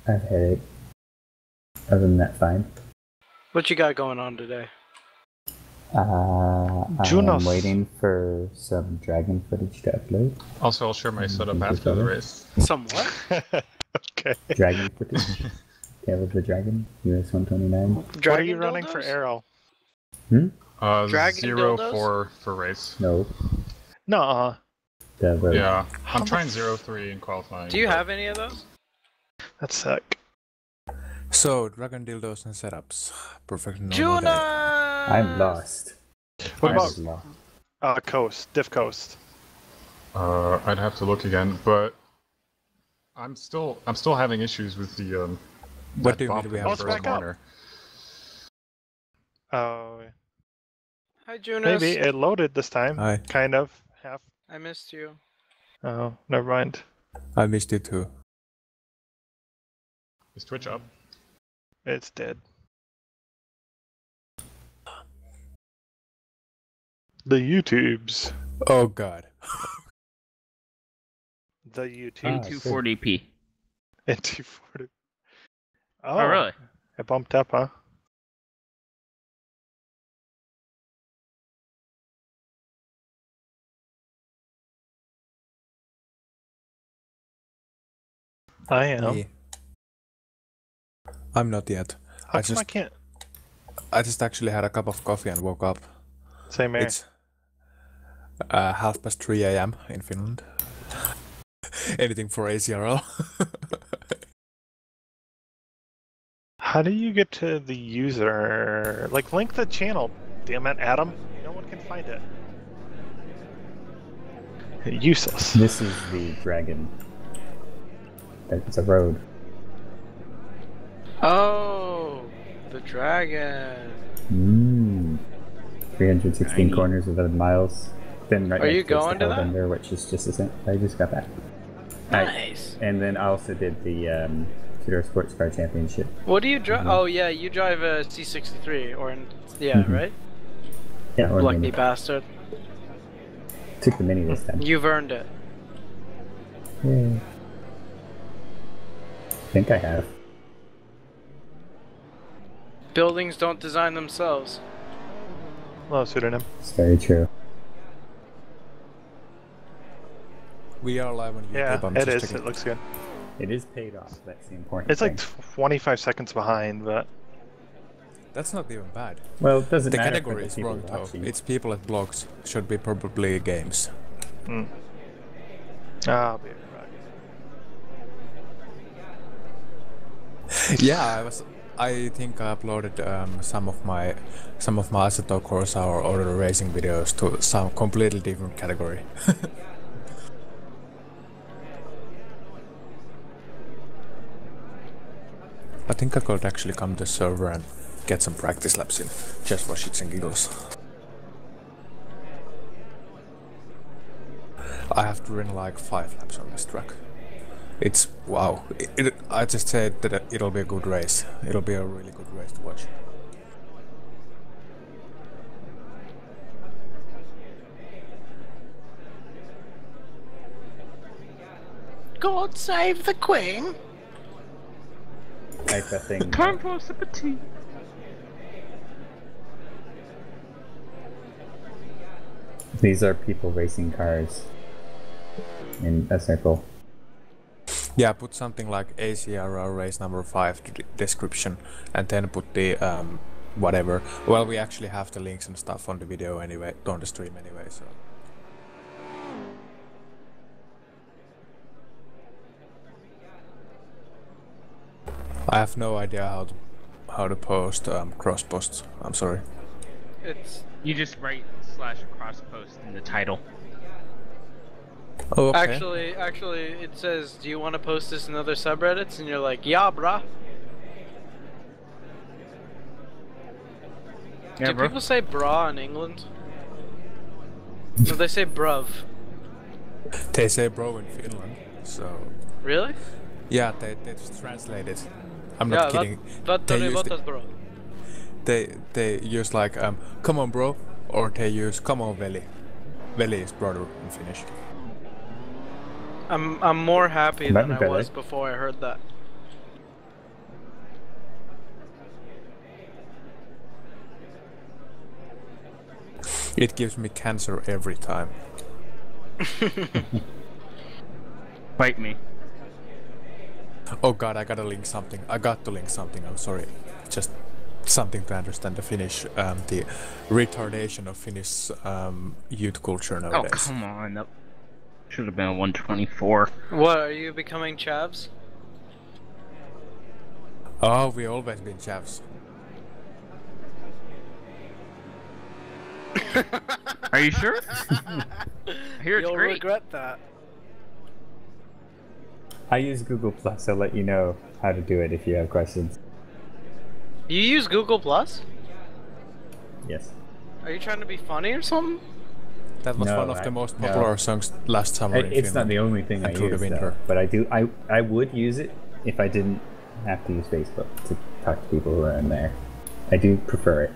I have a headache. Other than that, fine. What you got going on today? I'm waiting for some dragon footage to upload. Also, I'll share my setup after the race. Some what? Okay. Dragon footage. Tail of the Dragon, US 129. What are you running for arrow? Dragon 0 dildos? for race. No. No. Yeah, I'm trying 0-3 in qualifying. Do you have any of those? That's sick. So, dragon dildos and setups. Perfect normal Jonas! day. I'm lost. What I'm about lost. Coast? Diff Coast. I'd have to look again, but I'm still having issues with the What do you mean we have first back up? corner. Oh. Hi, Jonas. Maybe it loaded this time. Hi. Kind of. Half. I missed you. Oh, never mind. I missed you too. Is Twitch up? It's dead. The YouTubes. Oh god. The YouTubes. 240p. In 240. Oh, really? It bumped up, huh? I am. Me. I'm not yet. How come I can't? I just actually had a cup of coffee and woke up. Same here. It's 3:30 a.m. in Finland. Anything for ACRL. How do you get to the user? Like, link the channel, damn it, Adam. No one can find it. Useless. This is the dragon. It's a road. Oh, the dragon. 316 corners of 11 miles. Then right Are you next to going to that? Under, which is just a I just got that. Nice. And then I also did the Tudor Sports Car Championship. What do you drive? Oh yeah, you drive a C63 or right? Yeah, or Lucky mini. bastard. Took the mini this time. You've earned it. Yeah. I think I have. Buildings don't design themselves. Hello, pseudonym. It's very true. We are live on YouTube. Yeah, I'm it just is. checking. It looks good. It is paid off. That's the important It's like thing. 25 seconds behind, but That's not even bad. Well, it doesn't The matter category for the is people wrong though. watching. It's people at blogs. Should be probably games. I'll be right back. Yeah, I think I uploaded some of my Assetto Corsa or other racing videos to some completely different category. I think I could actually come to the server and get some practice laps in, just for shits and giggles. I have to run like 5 laps on this track. It's wow. I just said that it'll be a good race. It'll be a really good race to watch. God save the Queen! Type of thing. Time for a sip of tea. These are people racing cars in a circle. Yeah, put something like ACRL race number 5 to the description, and then put the whatever. Well, we actually have the links and stuff on the video anyway, on the stream anyway, so. I have no idea how to post cross posts. I'm sorry. You just write /cross post in the title. Oh, okay. Actually, it says, do you want to post this in other subreddits? And you're like, yeah, bruh. Yeah, Do bro. people say bra in England? No, they say bruv. They say bro in Finland, so. Really? Yeah, they just translate it. I'm not kidding. They use like come on bro, or they use come on veli. Veli is brother in Finnish. I'm more happy than I was before I heard that. It gives me cancer every time. Bite me. Oh god, I gotta link something. I got to link something, I'm sorry. Just something to understand the Finnish, the retardation of Finnish youth culture Oh, nowadays. come on. That should have been a 124. What, are you becoming chavs? Oh, we always been chavs. Are you sure? I hear it's You'll great. regret that. I use Google Plus. I'll let you know how to do it if you have questions. You use Google Plus? Yes. Are you trying to be funny or something? That was No, one of the most no. popular songs last summer in It's not Finland. the only thing I and through the use, winter. though. But I would use it if I didn't have to use Facebook to talk to people who are in there. I do prefer it.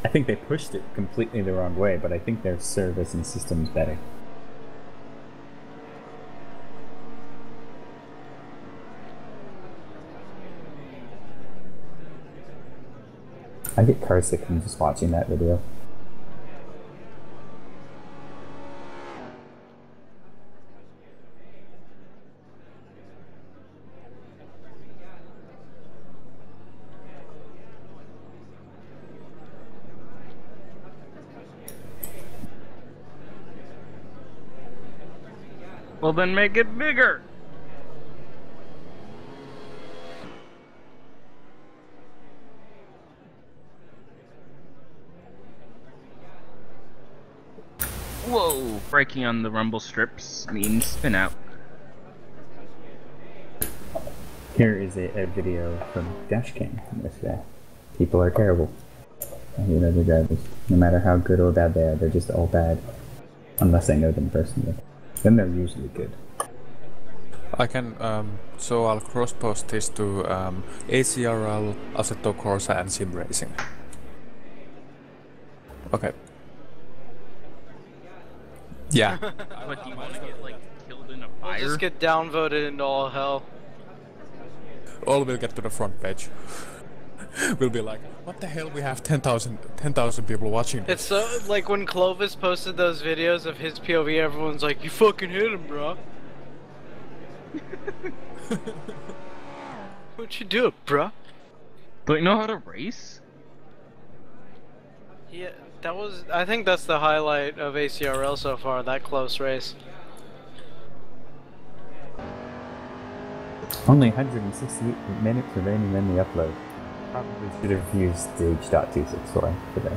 I think they pushed it completely the wrong way, but I think their service and system's better. I get car sick from just watching that video. Well, then make it bigger. Whoa! Braking on the rumble strips means spin out. Here is a video from Dashcam with people are terrible. You know, the drivers. No matter how good or bad they are, they're just all bad. Unless I know them personally. Then they're usually good. I can, so I'll cross-post this to ACRL, Assetto, Corsa and Sim Racing. Okay. Yeah. But do you want to get, like, killed in a We'll fire? just get downvoted into all hell. All will get to the front page. We'll be like, what the hell, we have 10,000 people watching this. It's so, like when Clovis posted those videos of his POV, everyone's like, you fucking hit him, bro. What'd you do, bro? Don't you know how to race? Yeah, that was, I think that's the highlight of ACRL so far, that close race. Only 168 minutes remaining in the upload. Probably should have used stage.264 for this.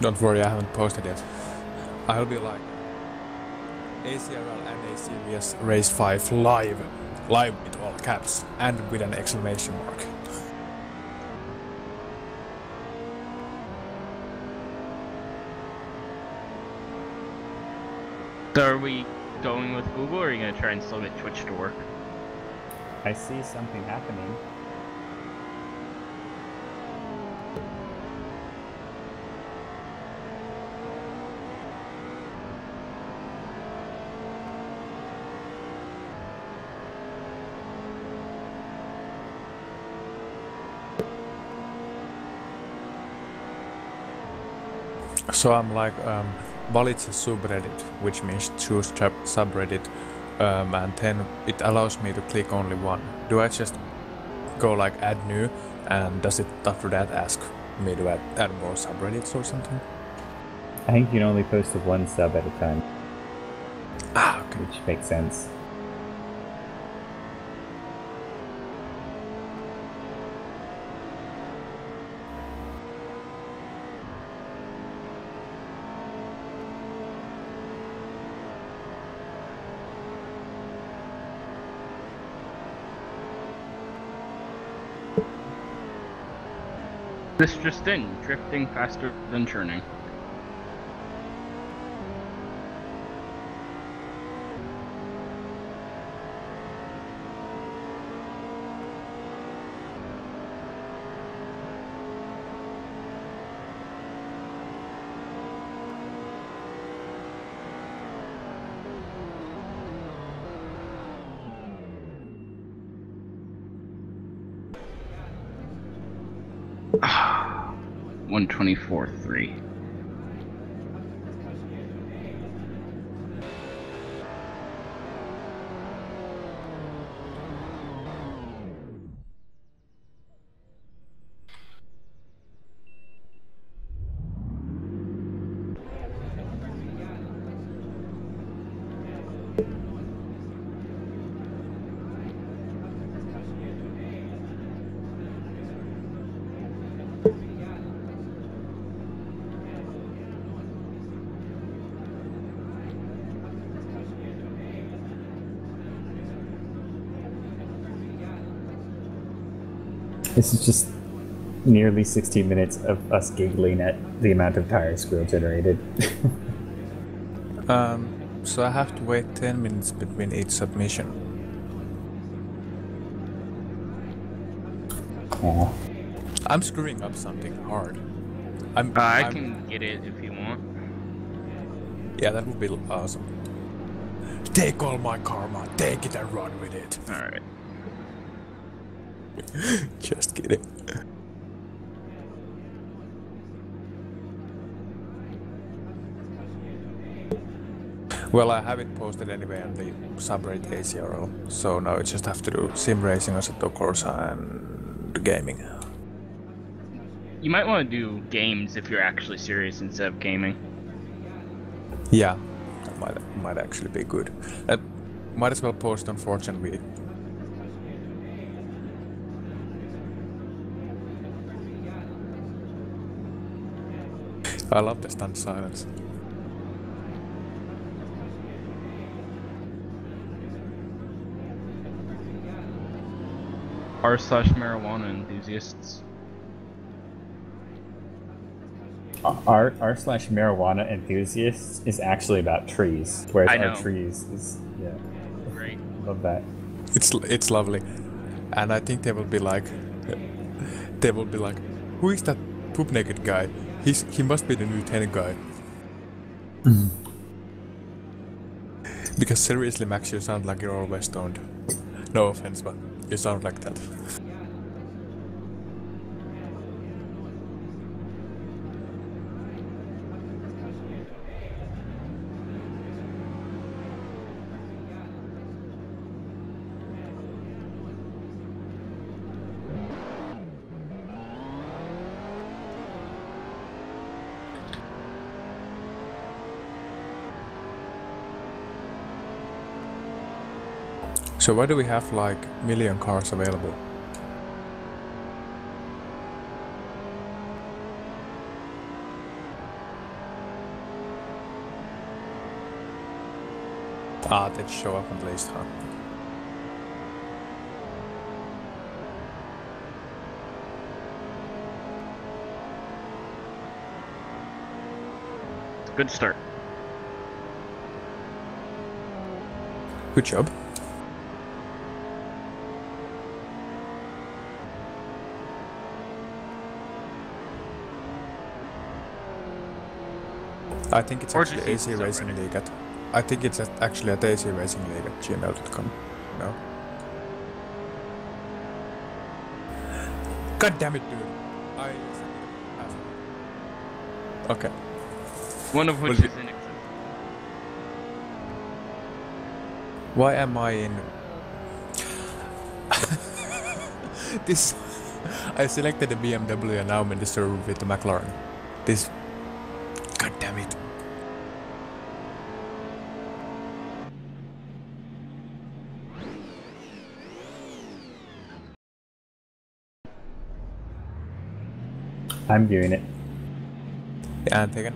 Don't worry, I haven't posted yet. I'll be like, ACRL and ACVS Race 5 live with all caps, and with an exclamation mark. So are we going with Google, or are you going to try and still get Twitch to work? I see something happening. So I'm like, Valitse subreddit, which means choose subreddit, and then it allows me to click only one. Do I just go like add new, and does it after that ask me to add more subreddits or something? I think you can only post to one sub at a time, Ah, okay. which makes sense. This just in, drifting faster than churning. 124.3. This is just nearly 16 minutes of us giggling at the amount of tire squeal generated. So I have to wait 10 minutes between each submission. Yeah. I'm screwing up something hard. I can get it if you want. Yeah, that would be awesome. Take all my karma, take it and run with it. Alright. Just kidding. Well, I have it posted anyway on the subreddit ACRL, so now I just have to do sim racing, Assetto, Corsa, and gaming. You might want to do games if you're actually serious instead of gaming. Yeah, that might actually be good. Might as well post on Fortune Week. I love the stunned silence. r/marijuana enthusiasts. R/marijuana enthusiasts is actually about trees, whereas I know. our trees is Great. love that. It's lovely, and I think they will be like, who is that poop naked guy? He must be the new 10 guy. Because seriously, Max, you sound like you're always stoned. No offense, but you sound like that. So why do we have like million cars available? Ah, they show up on the list, huh? Good start. Good job. I think it's Or actually just use AC the Racing subreddit. League at... I think it's actually at AC Racing League at gmail.com. No. God damn it, dude. I... Okay. One of which Will is inaccessible. Why am I in... This... I selected the BMW and now I'm in the server with the McLaren. This... God damn it. I'm viewing it. Yeah, and take it.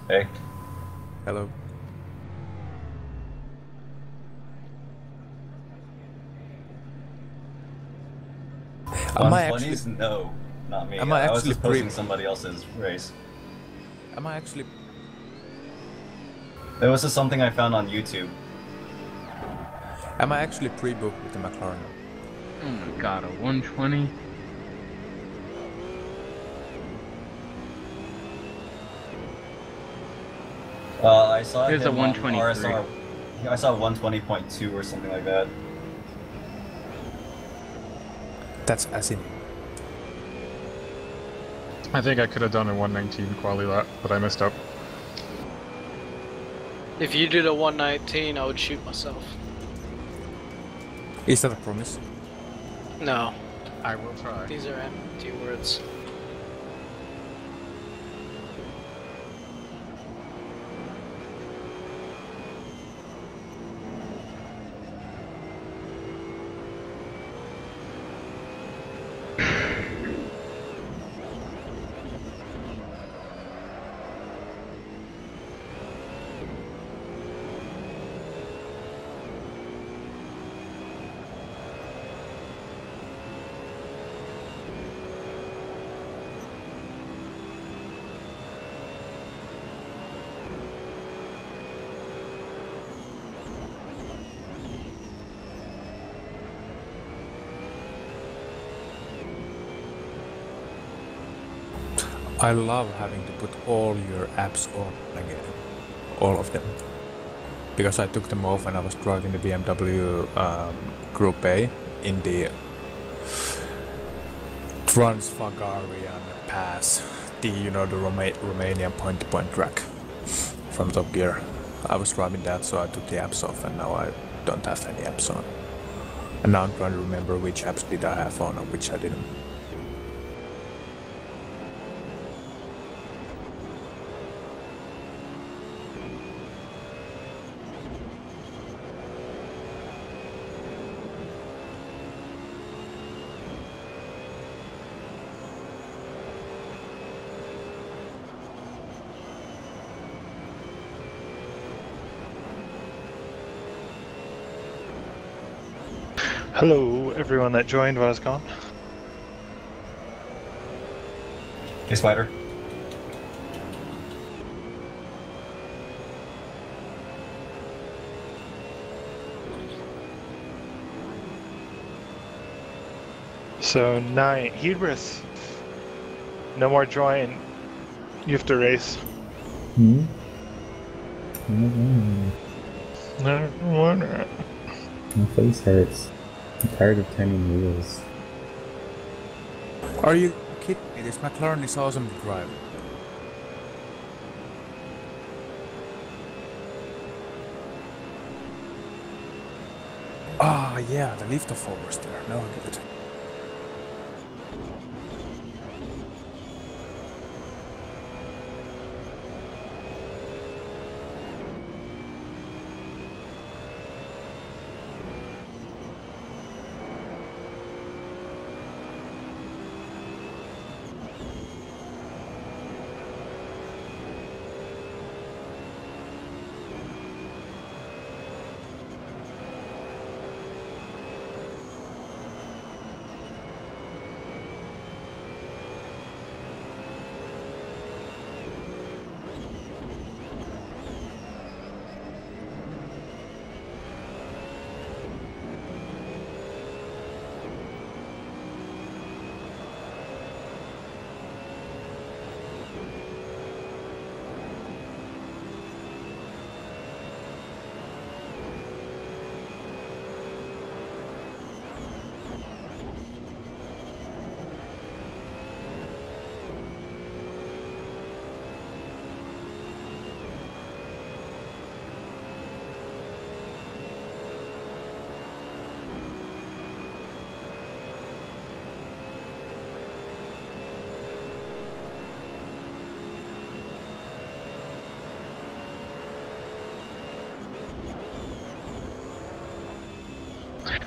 Hey. Hello. Am I actually... 120s? No, not me. Am I I was actually just posting somebody else's race. Am I actually... It was just something I found on YouTube. Am I actually pre-booked with the McLaren? Oh my god, a 120? I saw Here's him a on 123. RSR. I saw 120.2 or something like that. That's as in. I think I could have done a 119 quali lap, but I messed up. If you did a 119, I would shoot myself. Is that a promise? No, I will try. these are empty words. I love having to put all your apps on again. All of them. Because I took them off when I was driving the BMW Group A in the Transfagarian Pass. The Romanian point-to-point track from Top Gear. I was driving that, so I took the apps off, and now I don't have any apps on. And now I'm trying to remember which apps did I have on and which I didn't. Hello, everyone that joined while I was gone. Hey, Spider. So, 9. Hubris. No more join. You have to race. Hmm? No wonder. My face hurts. I'm tired of turning wheels. Are you kidding me? This McLaren is awesome to drive. Ah, yeah, the lift off was there. Now I get it.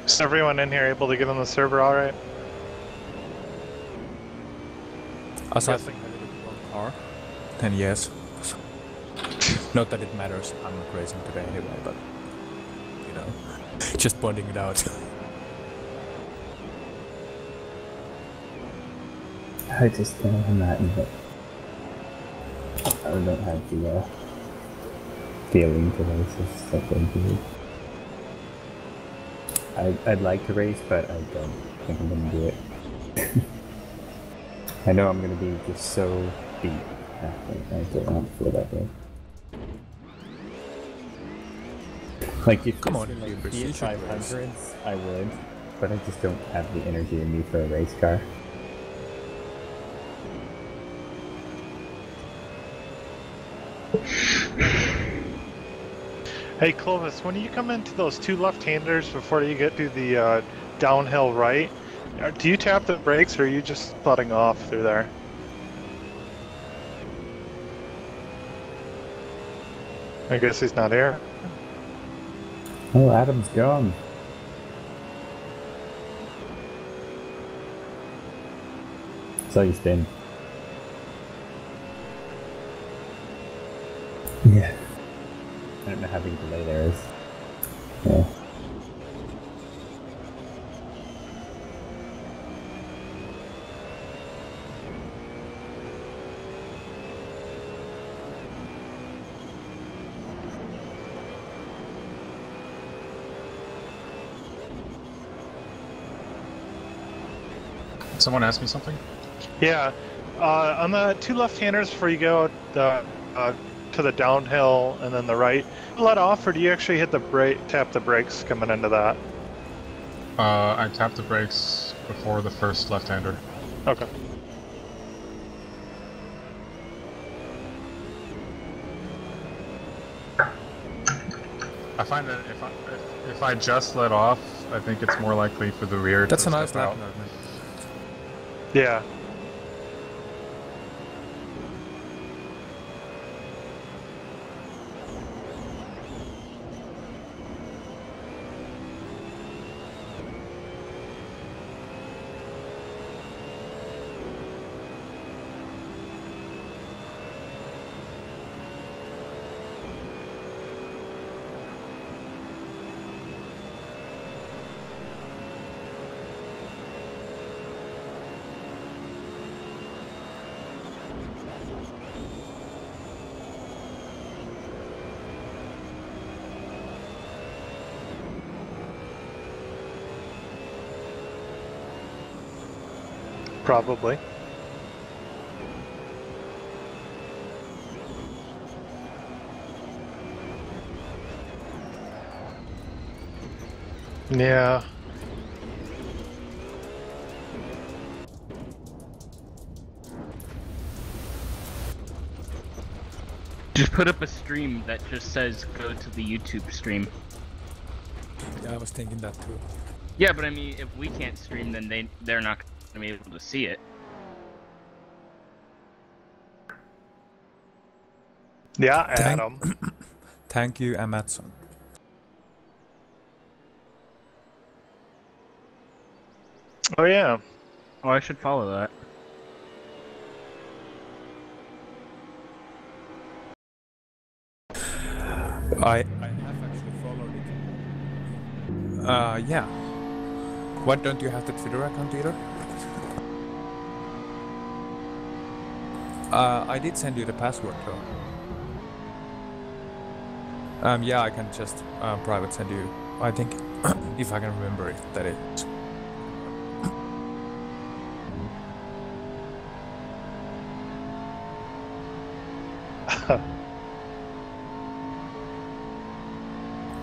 Is everyone in here able to get on the server alright? Aside from a car, then yes. Not that it matters, I'm not racing today anyway, but you know, just pointing it out. I just don't have that, but I don't have the feeling to race if stuff like that. I'd like to race, but I don't think I'm gonna do it. I know I'm gonna be just so beat after I don't want to feel that way. Like if Come this on, were like Hubris, Fiat you should race. 500s, I would, but I just don't have the energy in me for a race car. Hey Clovis, when you come into those two left-handers before you get to the downhill right, do you tap the brakes or are you just putting off through there? I guess he's not here. Oh, Adam's gone. So you spin. Yeah. I don't know how big delay there is. Yeah. Someone asked me something? Yeah, on the two left-handers before you go to the downhill and then the right, let off or do you actually hit the brake, tap the brakes coming into that? I tapped the brakes before the first left-hander. Okay. I find that if I just let off, I think it's more likely for the rear That's to a nice step lap out. movement. Yeah. Probably. Yeah. Just put up a stream that just says go to the YouTube stream. Yeah, I was thinking that too. Yeah, but I mean, if we can't stream, then they're not gonna be able to see it. Yeah, Adam. Thank you, Amazon. Oh yeah. Oh, I should follow that. I have actually followed it. Yeah. Why don't you have the Twitter account either? I did send you the password though. Yeah, I can just private send you. I think, if I can remember it, that is.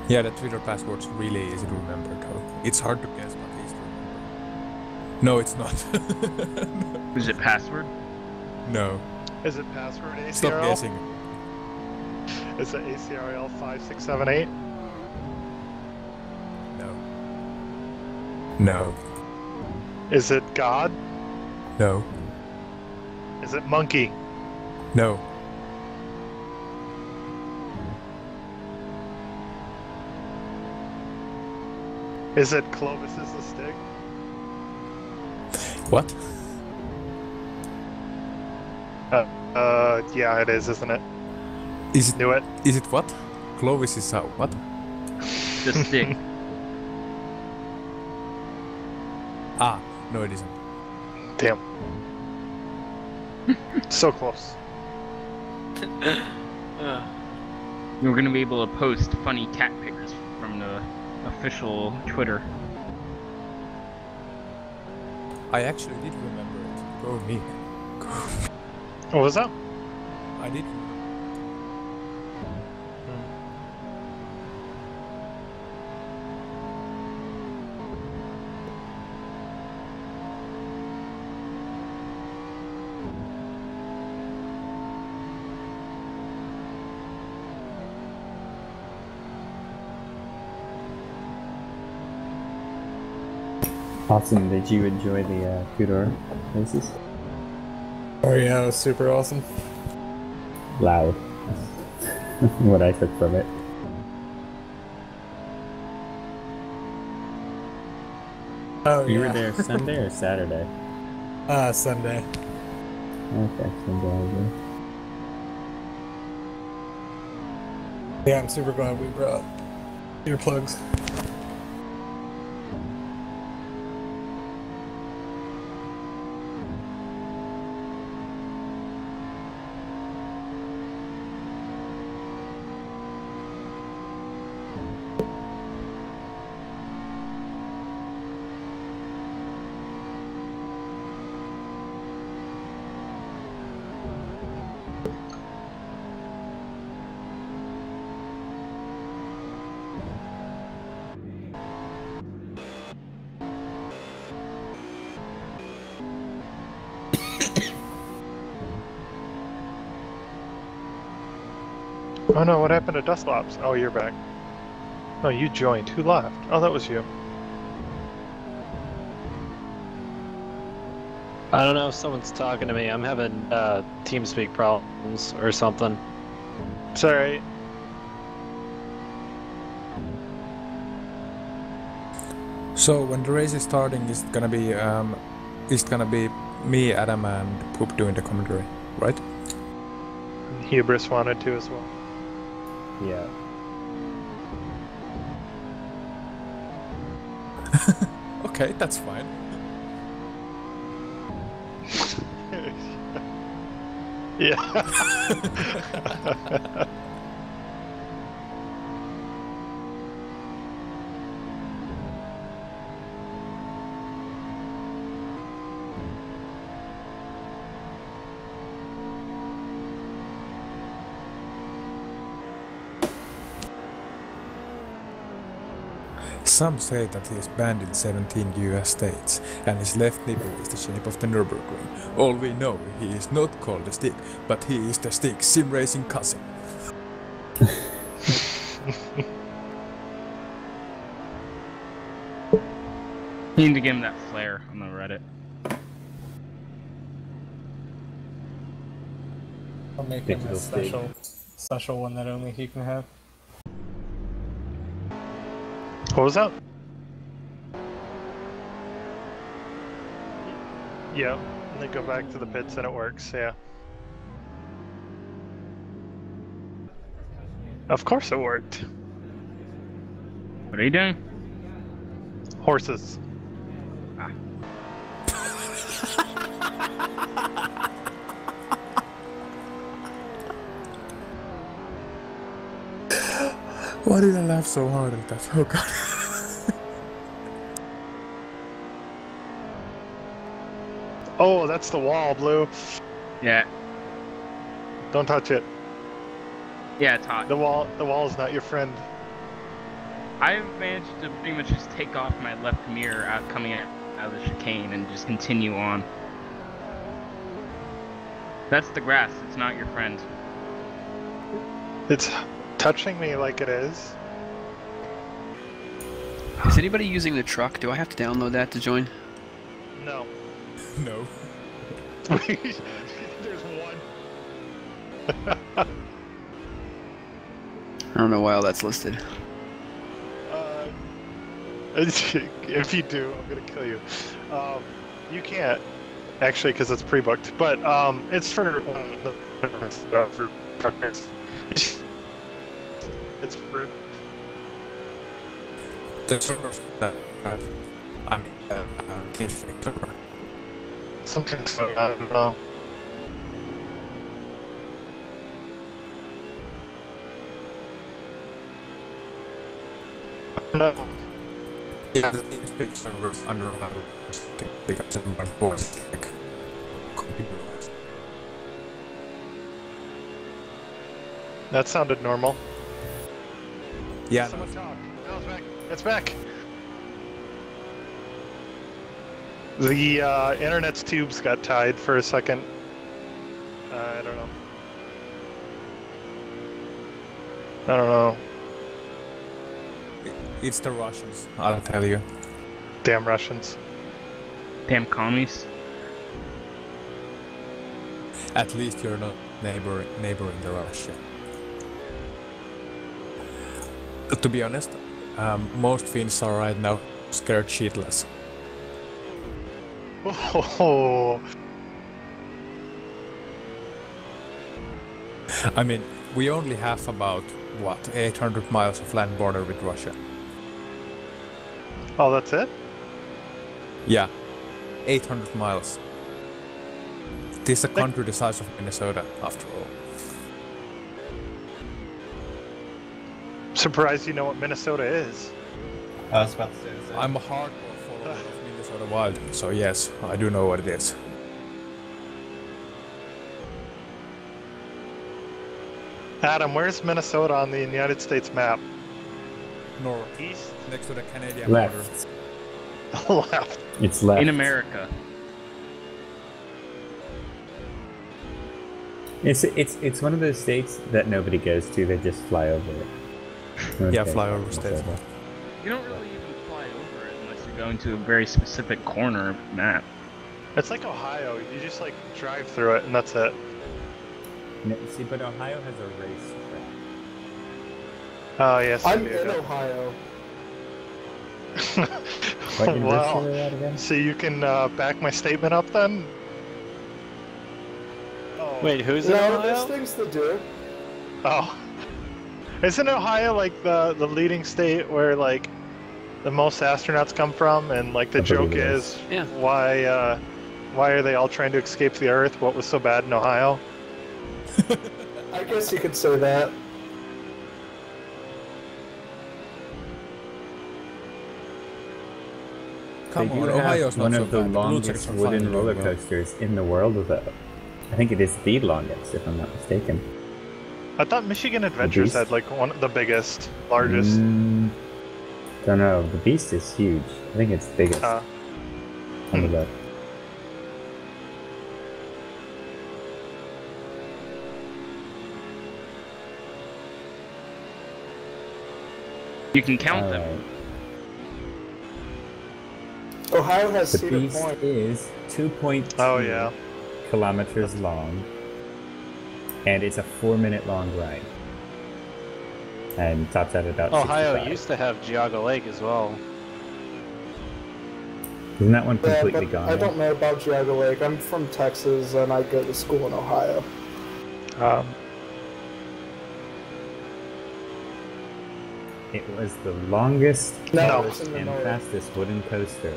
Yeah, the Twitter password's really easy to remember though. It's hard to guess, but easy to remember. No, it's not. Is it password? No. Is it password ACRL? Stop guessing. Is it ACRL 5678? No. No. Is it God? No. Is it Monkey? No. Is it Clovis is the stick? What? Yeah, it is, isn't it? Is it? Knew it. Is it what? Clovis is what? The stick. Ah, no, it isn't. Damn. So close. We're gonna be able to post funny cat pictures from the official Twitter. I actually did remember it. Go me. What was that? I did. Awesome. Did you enjoy the two-door races? Oh yeah, it was super awesome. Loud. What I took from it. Oh You yeah. were there Sunday or Saturday? Sunday. Okay, Sunday. Yeah, I'm super glad we brought earplugs. Oh no, what happened to Dustlops? Oh, you're back. Oh, you joined. Who left? Oh, that was you. I don't know if someone's talking to me. I'm having TeamSpeak problems or something. It's alright. So when the race is starting, it's gonna be me, Adam, and Poop doing the commentary, right? Hubris wanted to as well. Yeah. Okay, that's fine. Yeah. Some say that he is banned in 17 US states, and his left nipple is the shape of the Nürburgring. All we know, he is not called a stick, but he is the stick sim racing cousin. You need to give him that flare on the Reddit. I'll make him a Digital special one that only he can have. What was that? Yeah, and then go back to the pits and it works, yeah. Of course it worked. What are you doing? Horses. Ah. Why did I laugh so hard at that? Oh god. Oh, that's the wall, Blue. Yeah. Don't touch it. Yeah, it's hot. The wall is not your friend. I managed to pretty much just take off my left mirror coming out of the chicane and just continue on. That's the grass. It's not your friend. It's touching me like it is. Is anybody using the truck? Do I have to download that to join? No. No. There's one. I don't know why all that's listed. If you do, I'm gonna kill you. You can't, actually, because it's pre-booked. But it's for truckers. It's for. The server that I'm server. Something's I don't know. No. Yeah, the TeamSpeak server is under because everyone forced like computerized. That sounded normal. Yeah. Someone talk. No, it's back. It's back. The internet's tubes got tied for a second. I don't know. I don't know. It's the Russians, I'll tell you. Damn Russians. Damn commies. At least you're not neighboring the Russia. To be honest, most Finns are right now scared shitless. Oh. I mean, we only have about, what, 800 miles of land border with Russia. Oh, that's it? Yeah, 800 miles. It is a country the size of Minnesota, after all. Surprised you know what Minnesota is. I was about to say the same. I'm a hardcore follower of Minnesota Wild, so yes, I do know what it is. Adam, where's Minnesota on the United States map? North. East? Next to the Canadian Left. border. Left. It's left. In America. It's one of those states that nobody goes to. They just fly over it. Yeah, Okay, fly over states. You don't really even fly over it unless you're going to a very specific corner of the map. It's like Ohio. You just like drive through it and that's it. No, see, but Ohio has a race track. Oh, yes. I'm in Ohio. What university Wow. are they at again? So you can back my statement up then? Oh. Wait, who's in No, there's Ohio? things to do. Oh. Isn't Ohio like the leading state where like the most astronauts come from? And like the I believe joke it is, Yeah. why are they all trying to escape the Earth? What was so bad in Ohio? I guess you could say that. Come They do on, have Ohio's not one so of the bad. Blue longest Jackets are wooden fine, roller doing well. coasters in the world, though. I think it is the longest, if I'm not mistaken. I thought Michigan Adventures Beast? had like one of the biggest, largest. Don't know. The Beast is huge. I think it's the biggest on the left. You can count them. Alright. Ohio has The Cedar Beast Point. is 2.2 Oh yeah. kilometers long, and it's a 4-minute long ride. And tops out at about Ohio 65. used to have Geauga Lake as well. Isn't that one Yeah, completely but gone? I now? don't know about Geauga Lake. I'm from Texas and I go to school in Ohio. It was the longest No, tallest, it's in the and north. fastest wooden coaster.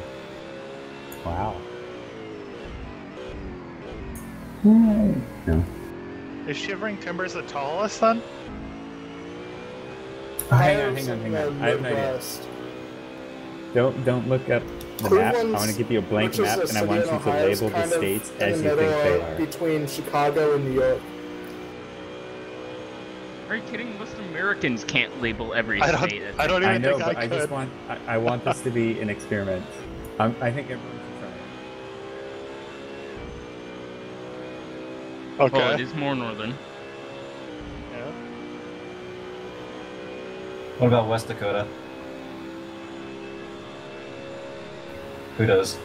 Wow. No. Is Shivering Timbers the tallest then? Hang Ohio's on. in the I have an idea. Midwest. Don't look up the map. I Cleveland's- want to give you a blank which is map, a and I city want in you to Ohio, is label the kind of states in as the you think middle they of are. between Chicago and New York. Are you kidding? Most Americans can't label every I don't- state. I don't I even know, think but I I just could. want I want this to be an experiment. I think everyone should try it. Okay. Well, it is more northern. Yeah. What about West Dakota? Who does?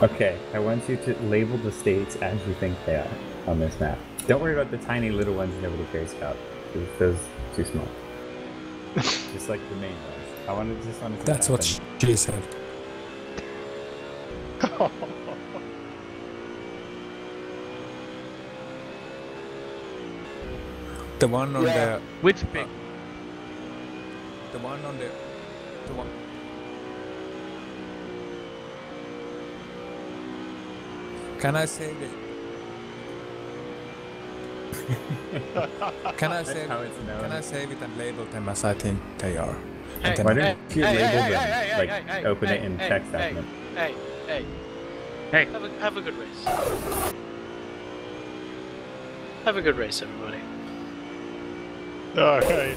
Okay, I want you to label the states as you think they are on this map. Don't worry about the tiny little ones nobody cares about, because those are too small. Just like the main ones. I wanted to That's what she said. The one on Yeah. Which big? the one on the one. Can I save it? Can I save? how it's known. Can I save it and label them as I think they are? Hey, And then Why don't you label them, hey, like hey, open it hey, in hey, text hey, document? Hey. Hey. Have a good race. Have a good race, everybody. Alright.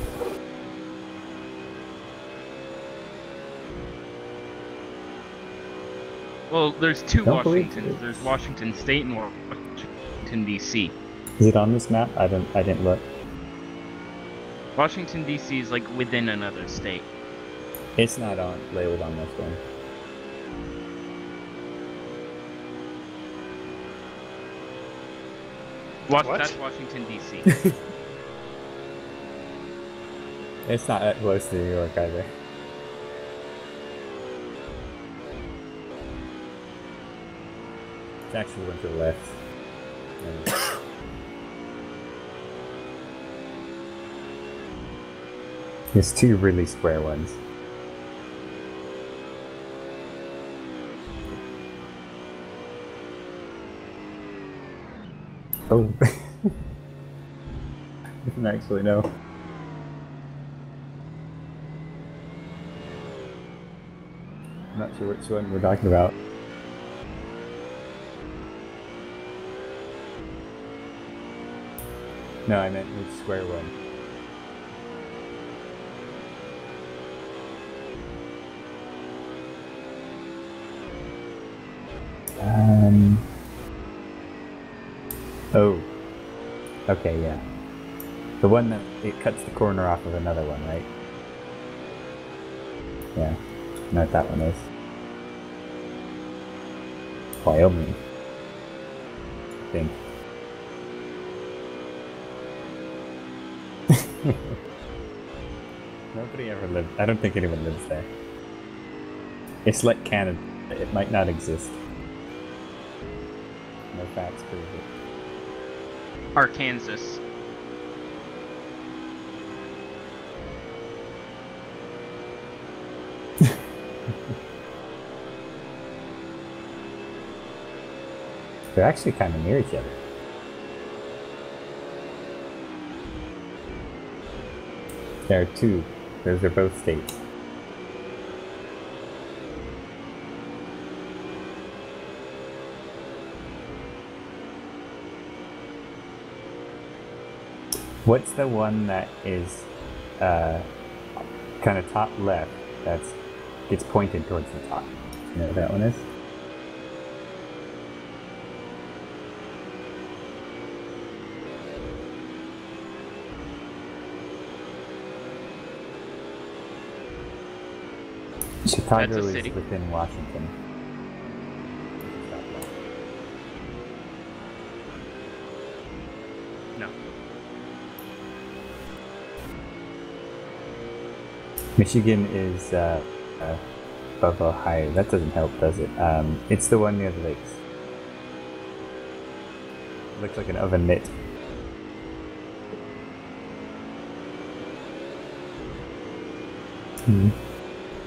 Well, there's two Don't believe Washingtons. it. There's Washington State and Washington D.C. Is it on this map? I didn't look. Washington D.C. is like within another state. It's not on labeled on this one. What? That's Washington, D.C. It's not that close to New York either. It actually went to the left. There's two really square ones. Oh. Didn't actually know. I'm not sure which one we're talking about. No, I meant which square one. Oh. Okay, yeah. The one that it cuts the corner off of another one, right? Yeah. I know what that one is. Wyoming. I think. Nobody ever lived. I don't think anyone lives there. It's like Canada. It might not exist. No facts prove it. Arkansas. They're actually kind of near each other. There are two. Those are both states. What's the one that is kind of top left that's gets pointed towards the top? You know what that one is? Chicago That's a is city. within Washington. No. Michigan is above Ohio. That doesn't help, does it? It's the one near the lakes. Looks like an oven mitt.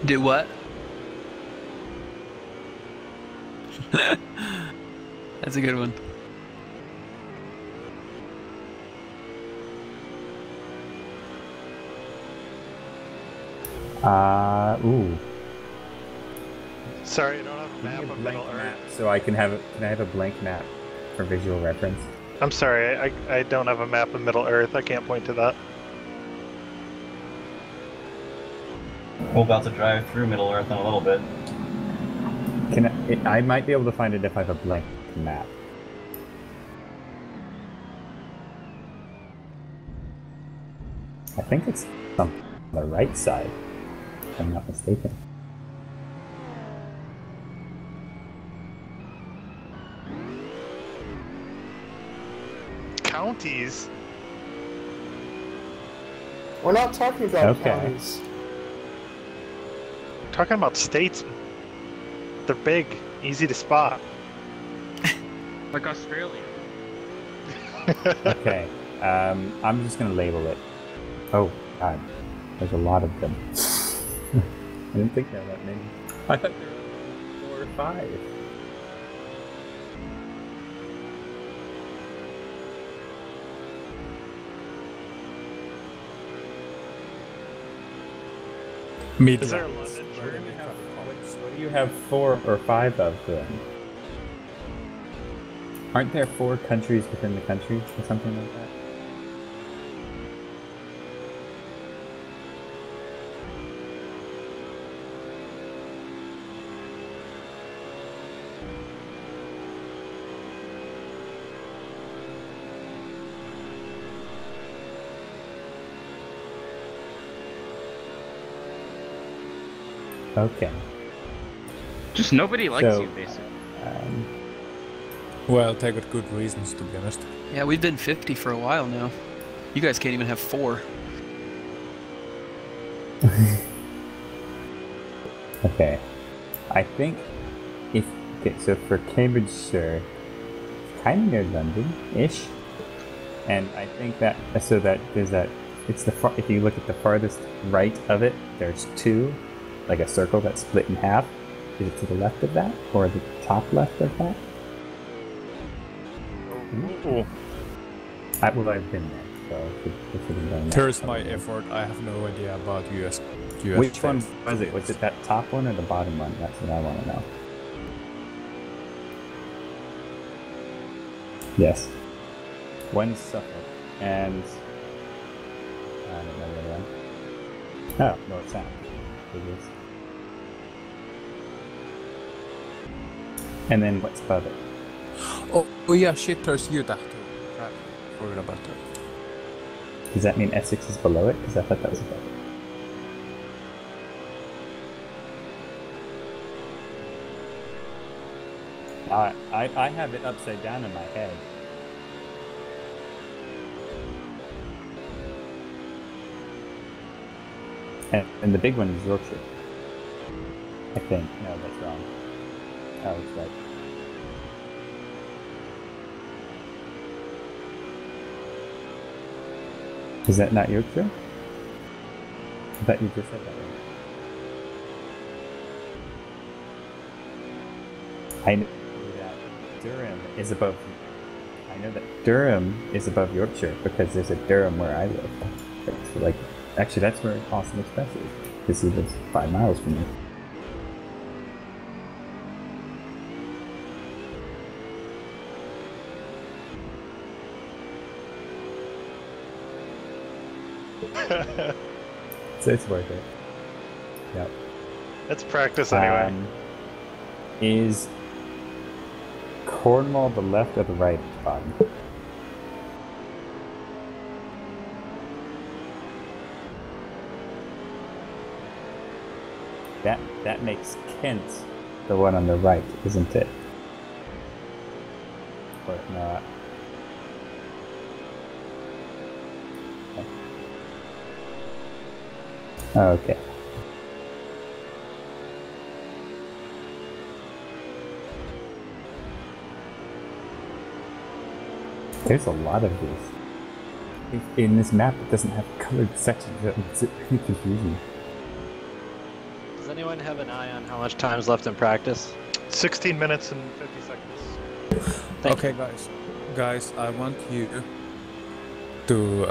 Do what? That's a good one. Ooh. Sorry, I don't have a Give map me a of blank Middle map Earth. so I can have a blank map for visual reference. I'm sorry, I don't have a map of Middle Earth. I can't point to that. We're about to drive through Middle Earth in a little bit. I might be able to find it if I have a blank map. I think it's on the right side, if I'm not mistaken. Counties? We're not talking about Okay. counties. We're talking about states. They're big, easy to spot. Like Australia. Okay, I'm just gonna label it. Oh god, there's a lot of them. I didn't think there were that many. I thought there were 4 or 5. Is there a London? What do you have 4 or 5 of them? Aren't there 4 countries within the country or something like that? Okay. Just nobody likes So, you, basically. Well, they got good reasons, to be honest. Yeah, we've been 50 for a while now. You guys can't even have 4. Okay. I think if okay, so for Cambridgeshire, kind of near London-ish, and I think that so that there's that. It's the if you look at the farthest right of it, there's 2, like a circle that's split in half. Is it to the left of that or the top left of that? Ooh. I've been there, so it should have done that. There's my effort. I have no idea about US. Which one was it? Was it that top one or the bottom one? That's what I want to know. Yes. One's Suffolk, and I don't know the other one. Oh, North Sound. It is. And then what's above it? Oh yeah, shit, there's Utah too. Crap, forgot about that. Does that mean Essex is below it? Because I thought that was above it. I have it upside down in my head. And the big one is Yorkshire. I think. No, that's wrong. Oh, it's right. Is that not Yorkshire? I thought you just said that right. I know that Durham is above. I know that Durham is above Yorkshire because there's a Durham where I live. It's like, actually, that's where Austin Express is. Because he lives 5 miles from me. So it's worth it. Yep. It's practice anyway. Is Cornwall the left or the right at the bottom? That makes Kent the one on the right, isn't it? Or not? Okay. There's a lot of these. In this map, it doesn't have colored sections. It's really confusing. Does anyone have an eye on how much time's left in practice? 16 minutes and 50 seconds. Okay, guys, I want you to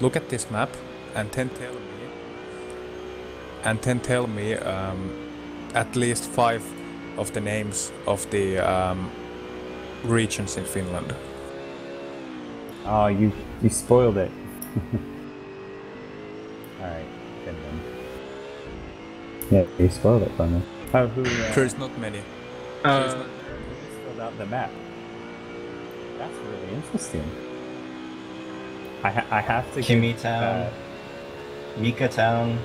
look at this map and then tell me at least 5 of the names of the regions in Finland. Oh, you spoiled it. Alright, Finland. Yeah, you spoiled it for me. Oh, who? There's not many. Who just filled out the map? That's really interesting. I have to. Kimmy Town, Mika Town.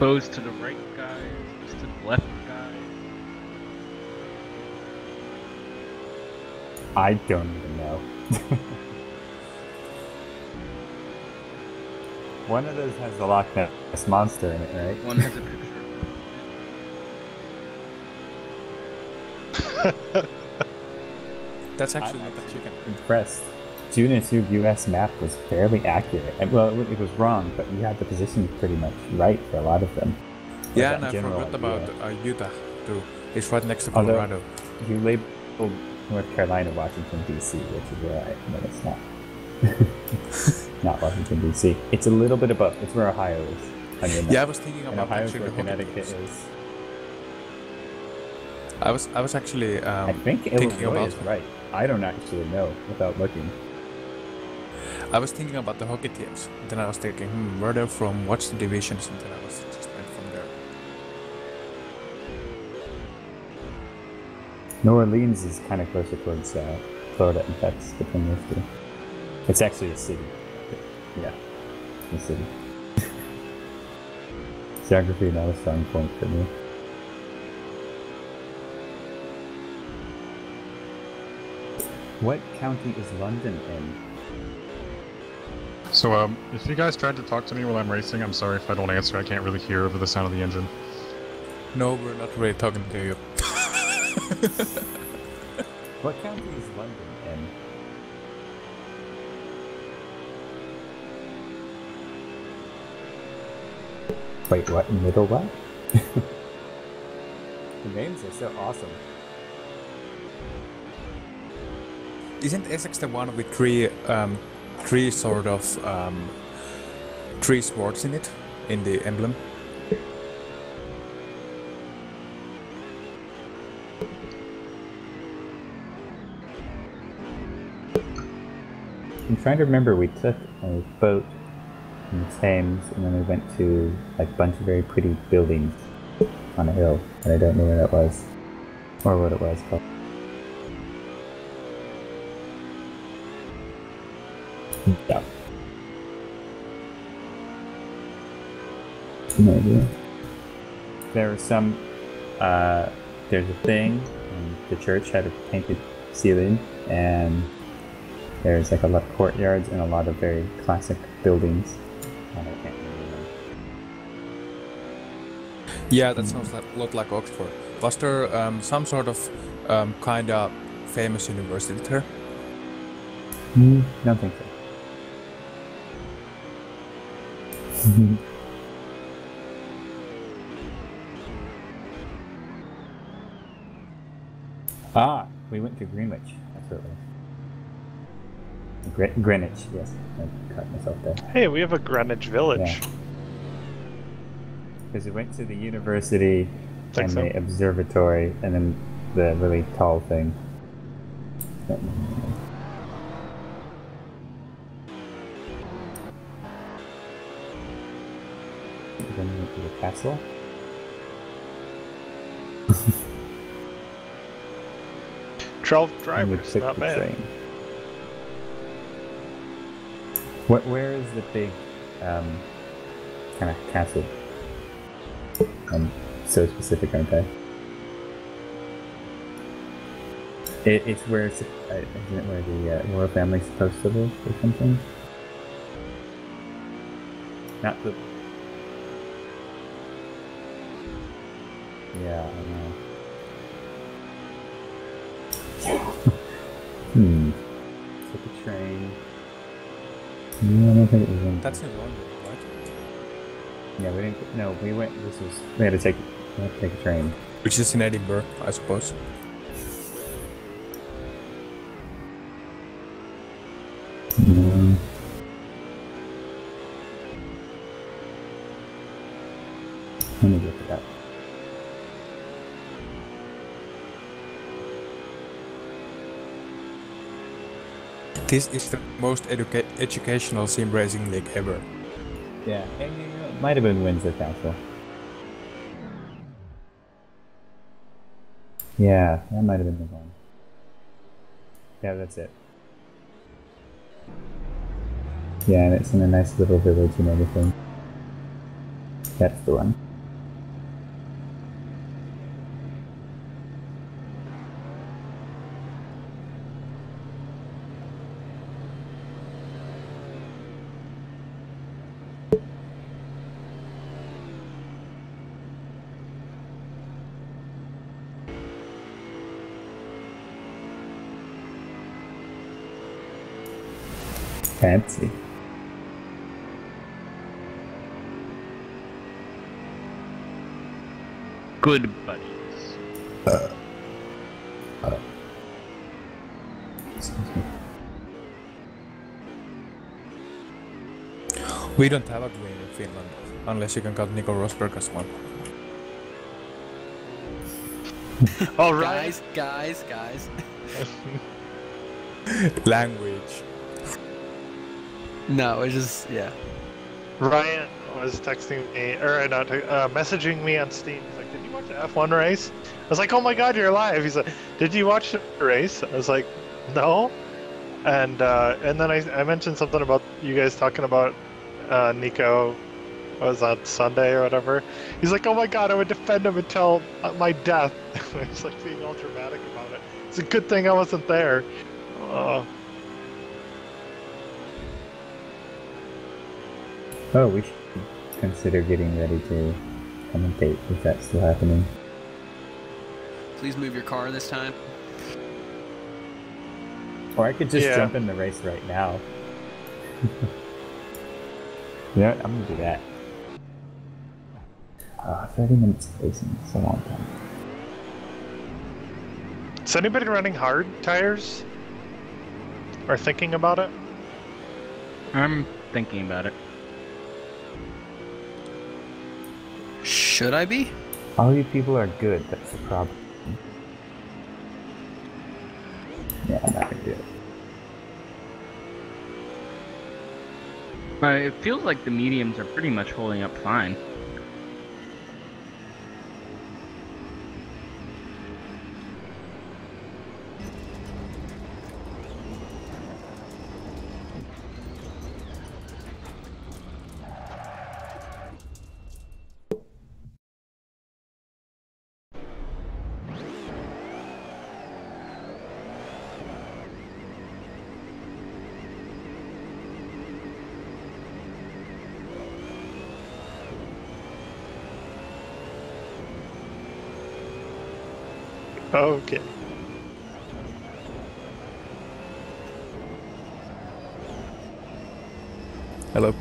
Bows to the right guys, bows to the left guys. I don't even know. One of those has the Loch Ness Monster in it, right? One has a picture. That's actually I'm not that chicken. Impressed. June's US map was fairly accurate. Well, it was wrong, but you had the position pretty much right for a lot of them. Yeah, and I forgot about Utah too. It's right next to Colorado. Although you labeled North Carolina Washington, D.C., which is where but it's not. Not Washington, D.C. It's a little bit above. It's where Ohio is. Yeah, I was thinking about Ohio's actually where Connecticut is. I was actually I think Illinois is right. I don't actually know without looking. I was thinking about the hockey teams. Then I was thinking, where they're from, what's the divisions, and then I was just went from there. New Orleans is kind of closer towards Florida and Texas, between those two. It's actually a city. Yeah, a city. Geography, not a strong point for me. What county is London in? So, if you guys tried to talk to me while I'm racing, I'm sorry if I don't answer. I can't really hear over the sound of the engine. No, we're not really talking to you. What county is London in? Wait, what? Middle what? The names are so awesome. Isn't Essex the one with three sort of three swords in it, in the emblem? I'm trying to remember, we took a boat in the Thames and then we went to like a bunch of very pretty buildings on a hill, and I don't know where that was or what it was called. Yeah. No idea. There was some, there's a thing, and the church had a painted ceiling, and there's like a lot of courtyards and a lot of very classic buildings. And I can't remember. Yeah, that sounds like, a lot like Oxford. Was there some sort of kind of famous university there? Don't think so. Ah, we went to Greenwich. That's what it was. Greenwich, yes. I caught myself there. Hey, we have a Greenwich Village. Yeah. Because we went to the university and so. the observatory and then the really tall thing. Then we went to the castle. 12 And we drivers, took not the bad. train. Where is the big kind of castle? I'm so specific, aren't I? It's where isn't it where the royal family's supposed to live or something? Not the. Yeah, I know. Took a train. No, I don't think it was in. That's in London, right? Yeah, we didn't. No, we went. We had to take a train. Which is in Edinburgh, I suppose. Let me look it up. This is the most educational sim racing league ever. Yeah, and it might have been Windsor Castle. Yeah, that might have been the one. Yeah, that's it. Yeah, and it's in a nice little village and everything. That's the one. Fancy. Good buddies. Excuse me. We don't have a green in Finland, unless you can count Nico Rosberg as one. All right. Guys. Language. No, it's just, yeah. Ryan was texting me, or not, messaging me on Steam. He's like, "Did you watch the F1 race?" I was like, "Oh my God, you're live." He's like, "Did you watch the race?" I was like, "No." And then I mentioned something about you guys talking about Nico was on Sunday or whatever. He's like, "Oh my God, I would defend him until my death." He's like being all dramatic about it. It's a good thing I wasn't there. Oh, we should consider getting ready to commentate if that's still happening. Please move your car this time. Or I could just jump in the race right now. Yeah, I'm gonna do that. 30 minutes racing, it's a long time. Is anybody running hard tires? Or thinking about it? I'm thinking about it. Should I be? All you people are good, that's the problem. Yeah, I'm not gonna do it. It feels like the mediums are pretty much holding up fine. Okay. Hello.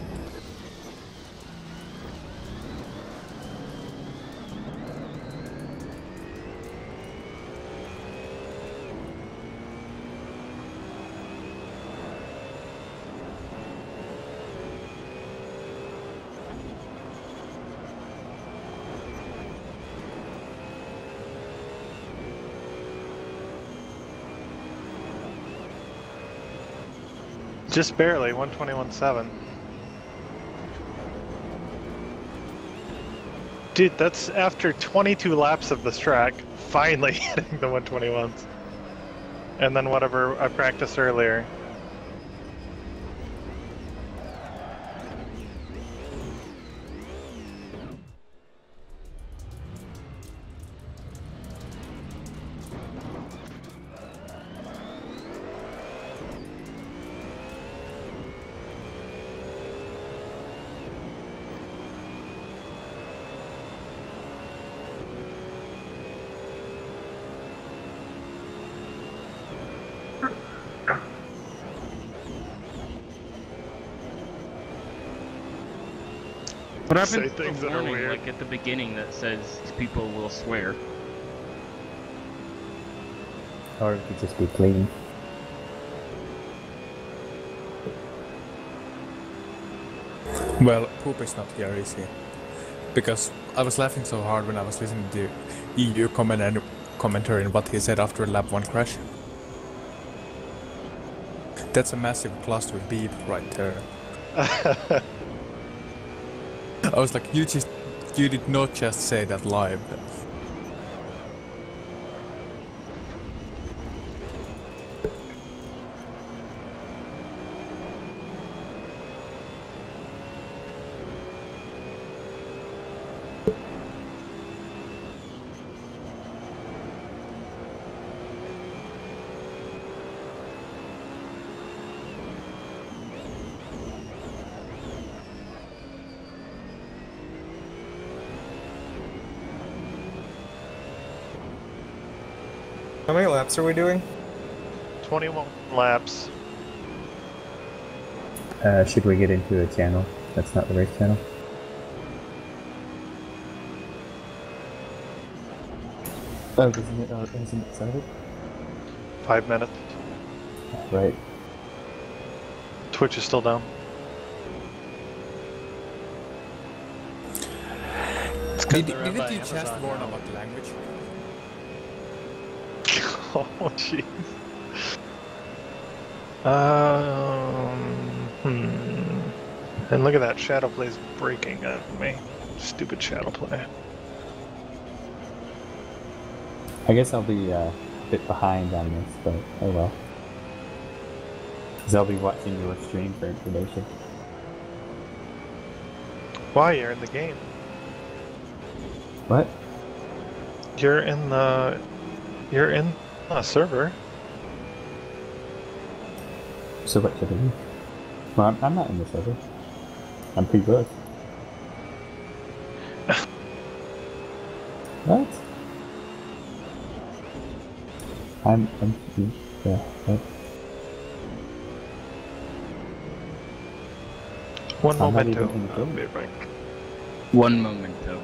Just barely, 121.7. Dude, that's after 22 laps of this track, finally hitting the 121s. And then whatever I practiced earlier. What happens Say to things the that are warning, weird. like at the beginning, that says people will swear? Or it could just be clean. Well, Poop is not here, is he? Because I was laughing so hard when I was listening to EU commentary and what he said after lap 1 crash. That's a massive cluster beep right there. I was like, you did not just say that live. How many laps are we doing? 21 laps. Should we get into a channel that's not the race channel? Oh, isn't it started? 5 minutes. Right. Twitch is still down. Didn't you just warn about the language? Oh, jeez. And look at that, Shadow Play's breaking at me. Stupid Shadow Play. I guess I'll be a bit behind on this, but oh well. Because I'll be watching your stream for information. Why? You're in the game. What? You're in the server. So what should I do? Well, I'm not in the server. I'm pretty good. What? Yeah, what? One I'm not momento. even in the I'll game. be right back. One momento.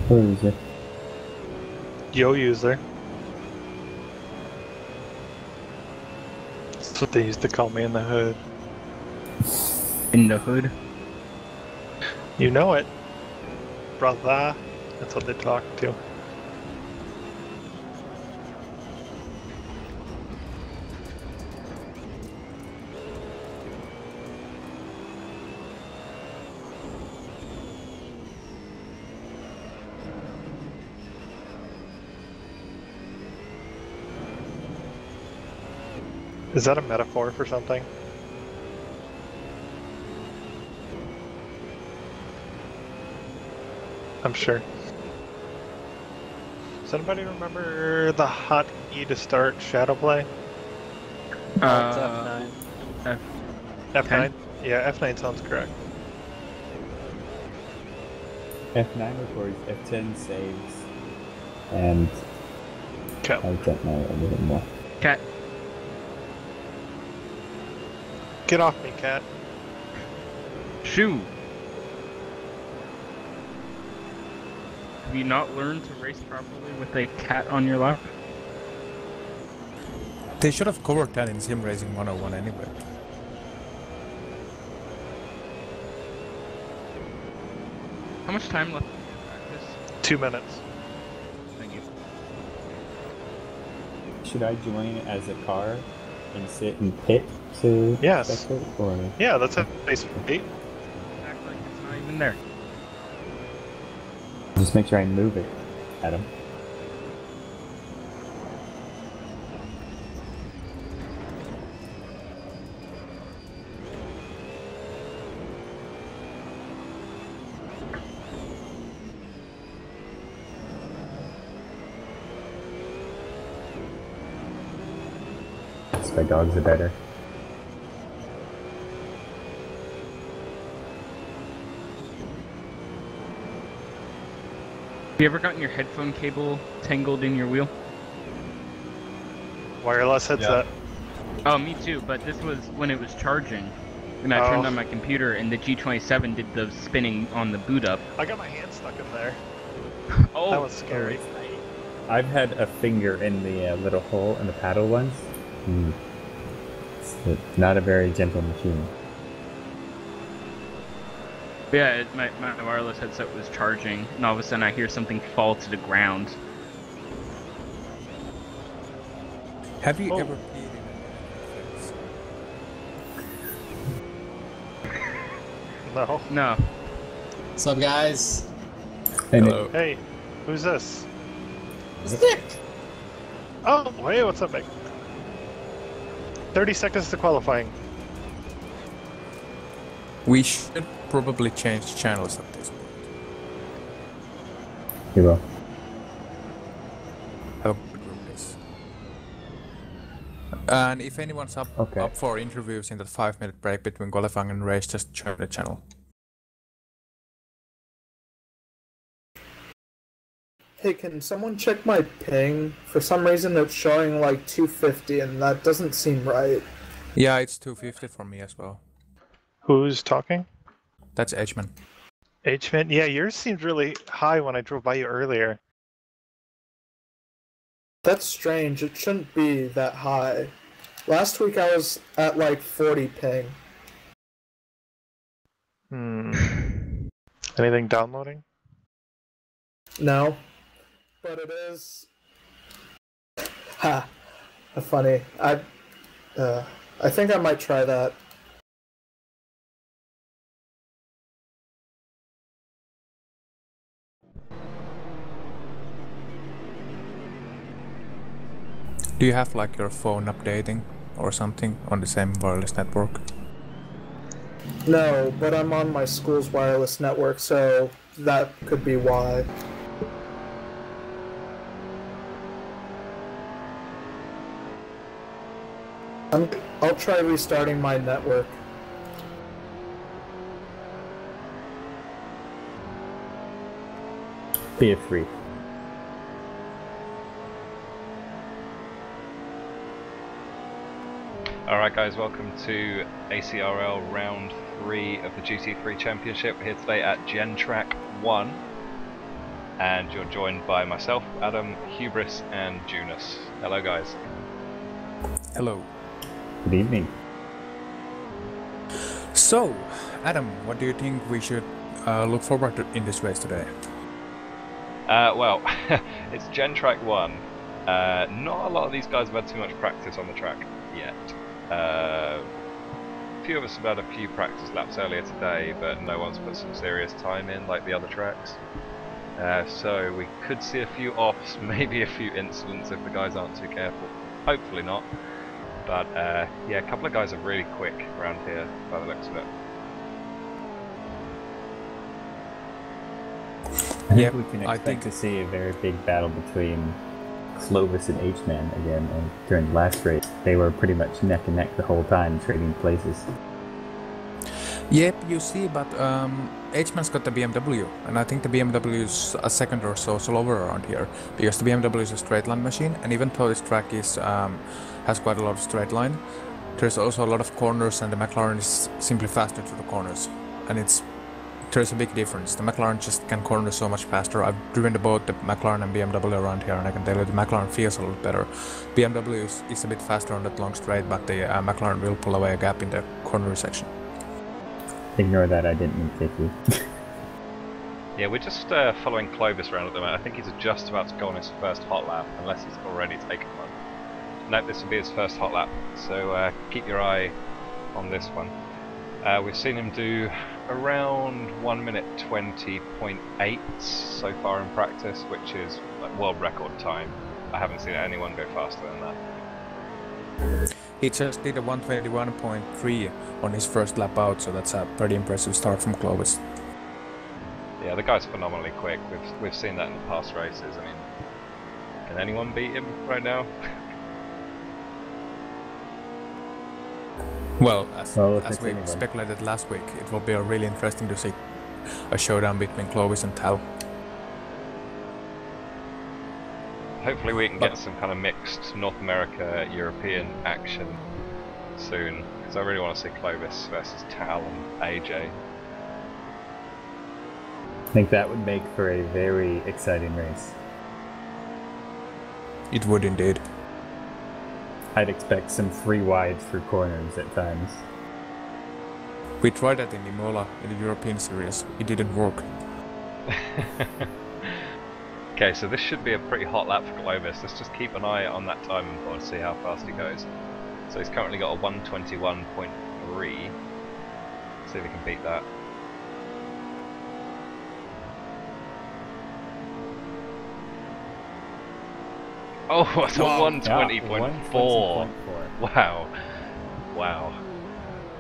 Who is it? Yo user. That's what they used to call me in the hood. In the hood? You know it. Brother. That's what they talk to. Is that a metaphor for something? I'm sure. Does anybody remember the hotkey to start Shadowplay? It's F9. F9? Yeah, F9 sounds correct. F9 records, F10 saves, and Okay. I don't know anything more. Cat. Get off me, cat. Shoo! Have you not learned to race properly with a cat on your lap? They should have covered that in Sim Racing 101 anyway. How much time left in practice? 2 minutes. Thank you. Should I join as a car and sit and pit to Yes. spectate, or Yeah, that's a base 8. Act like it's not even there. just make sure I move it, Adam? My dogs are better. Have you ever gotten your headphone cable tangled in your wheel? Wireless headset. Oh, me too, but this was when it was charging. And I turned on my computer and the G27 did the spinning on the boot up. I got my hand stuck in there. Oh! That was scary. I've had a finger in the little hole in the paddle once. It's not a very gentle machine. Yeah, my wireless headset was charging, and all of a sudden I hear something fall to the ground. Have you ever peed in No. No. What's up, guys? Hello. Hey, who's this? It's Nick. Oh, hey, what's up, Nick? 30 seconds to qualifying. We should probably change channels at this point. You will. Have a good room, please. And if anyone's up for interviews in that 5-minute break between qualifying and race, just join the channel. Hey, can someone check my ping? For some reason it's showing like 250 and that doesn't seem right. Yeah, it's 250 for me as well. Who's talking? That's Edgeman. H-Man? Yeah, yours seemed really high when I drove by you earlier. That's strange. It shouldn't be that high. Last week I was at like 40 ping. Anything downloading? No. But it is... Ha! Funny. I think I might try that. Do you have like your phone updating or something on the same wireless network? No, but I'm on my school's wireless network, so that could be why. I'll try restarting my network. Be a freak. Alright guys, welcome to ACRL round 3 of the GT3 Championship. We're here today at GenTrack1 and you're joined by myself, Adam, Hubris and Junus. Hello guys. Hello. Good evening. So, Adam, what do you think we should look forward to in this race today? Well, it's GenTrack1. Not a lot of these guys have had too much practice on the track yet. A few of us have had a few practice laps earlier today, but no one's put some serious time in like the other tracks. So we could see a few offs, maybe a few incidents if the guys aren't too careful. Hopefully not. But yeah, a couple of guys are really quick around here by the looks of it. I think we can expect to see a very big battle between Clovis and H-Man again, and during the last race they were pretty much neck and neck the whole time, trading places. Yep, you see, but H-Man's got the BMW, and I think the BMW is a second or so slower around here, because the BMW is a straight line machine, and even though this track is has quite a lot of straight line, there's also a lot of corners, and the McLaren is simply faster to the corners, and there's a big difference. The McLaren just can corner so much faster. I've driven both the McLaren and BMW around here, and I can tell you the McLaren feels a lot better. BMW is a bit faster on that long straight, but the McLaren will pull away a gap in the corner section. Ignore that, I didn't mean to take you. Yeah, we're just following Clovis around at the moment. I think he's just about to go on his first hot lap, unless he's already taken one. No, this will be his first hot lap, so keep your eye on this one. We've seen him do around 1 minute 20.8 so far in practice, which is like world record time. I haven't seen anyone go faster than that. He just did a 121.3 on his first lap out, so that's a pretty impressive start from Clovis. Yeah, the guy's phenomenally quick. We've seen that in the past races. I mean, can anyone beat him right now? Well, as we speculated last week, it will be really interesting to see a showdown between Clovis and Tal. Hopefully we can get some kind of mixed North America, European action soon, because I really want to see Clovis versus Tal and AJ. I think that would make for a very exciting race. It would indeed. I'd expect some free wides for corners at times. We tried that in Imola in the European Series. It didn't work. Okay, so this should be a pretty hot lap for Clovis. Let's just keep an eye on that timing board to see how fast he goes. So he's currently got a 121.3. See if we can beat that. Oh, it's a 120.4. Wow. Wow.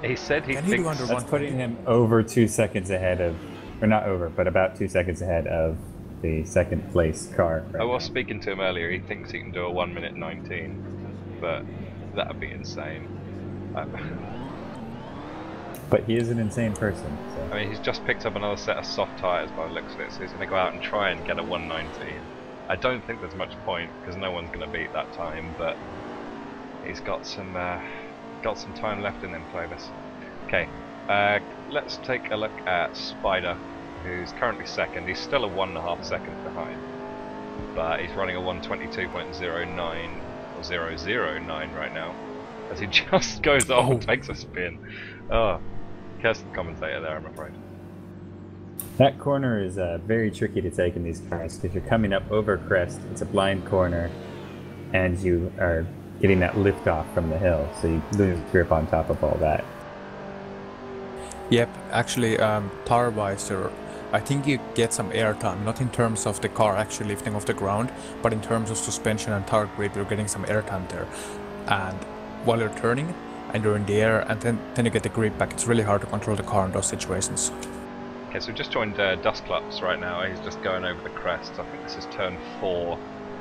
He said he thinks... That's putting him over 2 seconds ahead of... Or not over, but about 2 seconds ahead of the second place car. I was speaking to him earlier. He thinks he can do a 1 minute 19. But that would be insane. But he is an insane person. So. I mean, he's just picked up another set of soft tyres by the looks of it, so he's going to go out and try and get a 119. I don't think there's much point because no one's going to beat that time, but he's got some time left in him, Clovis. Okay, let's take a look at Spider, who's currently second. He's still a 1.5 seconds behind, but he's running a 122.09 or 009 right now. as he just goes off and takes a spin. Oh, curse the commentator there, I'm afraid. That corner is very tricky to take in these cars because you're coming up over crest, it's a blind corner, and you are getting that lift off from the hill, so you lose grip on top of all that. Yep, actually, tire-wise, I think you get some airtime, not in terms of the car actually lifting off the ground, but in terms of suspension and tire grip, you're getting some airtime there. And while you're turning, and you're in the air, and then you get the grip back, it's really hard to control the car in those situations. Okay, so we just joined Dustclops right now. He's just going over the crest. I think this is turn 4,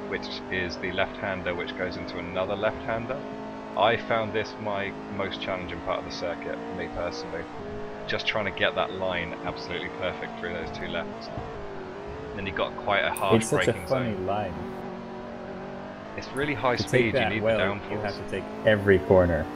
which is the left-hander, which goes into another left-hander. I found this my most challenging part of the circuit, for me personally. Just trying to get that line absolutely perfect through those two lefts. And then you've got quite a harsh braking zone. It's such a funny line. It's really high speed, you need the downforce. You have to take every corner.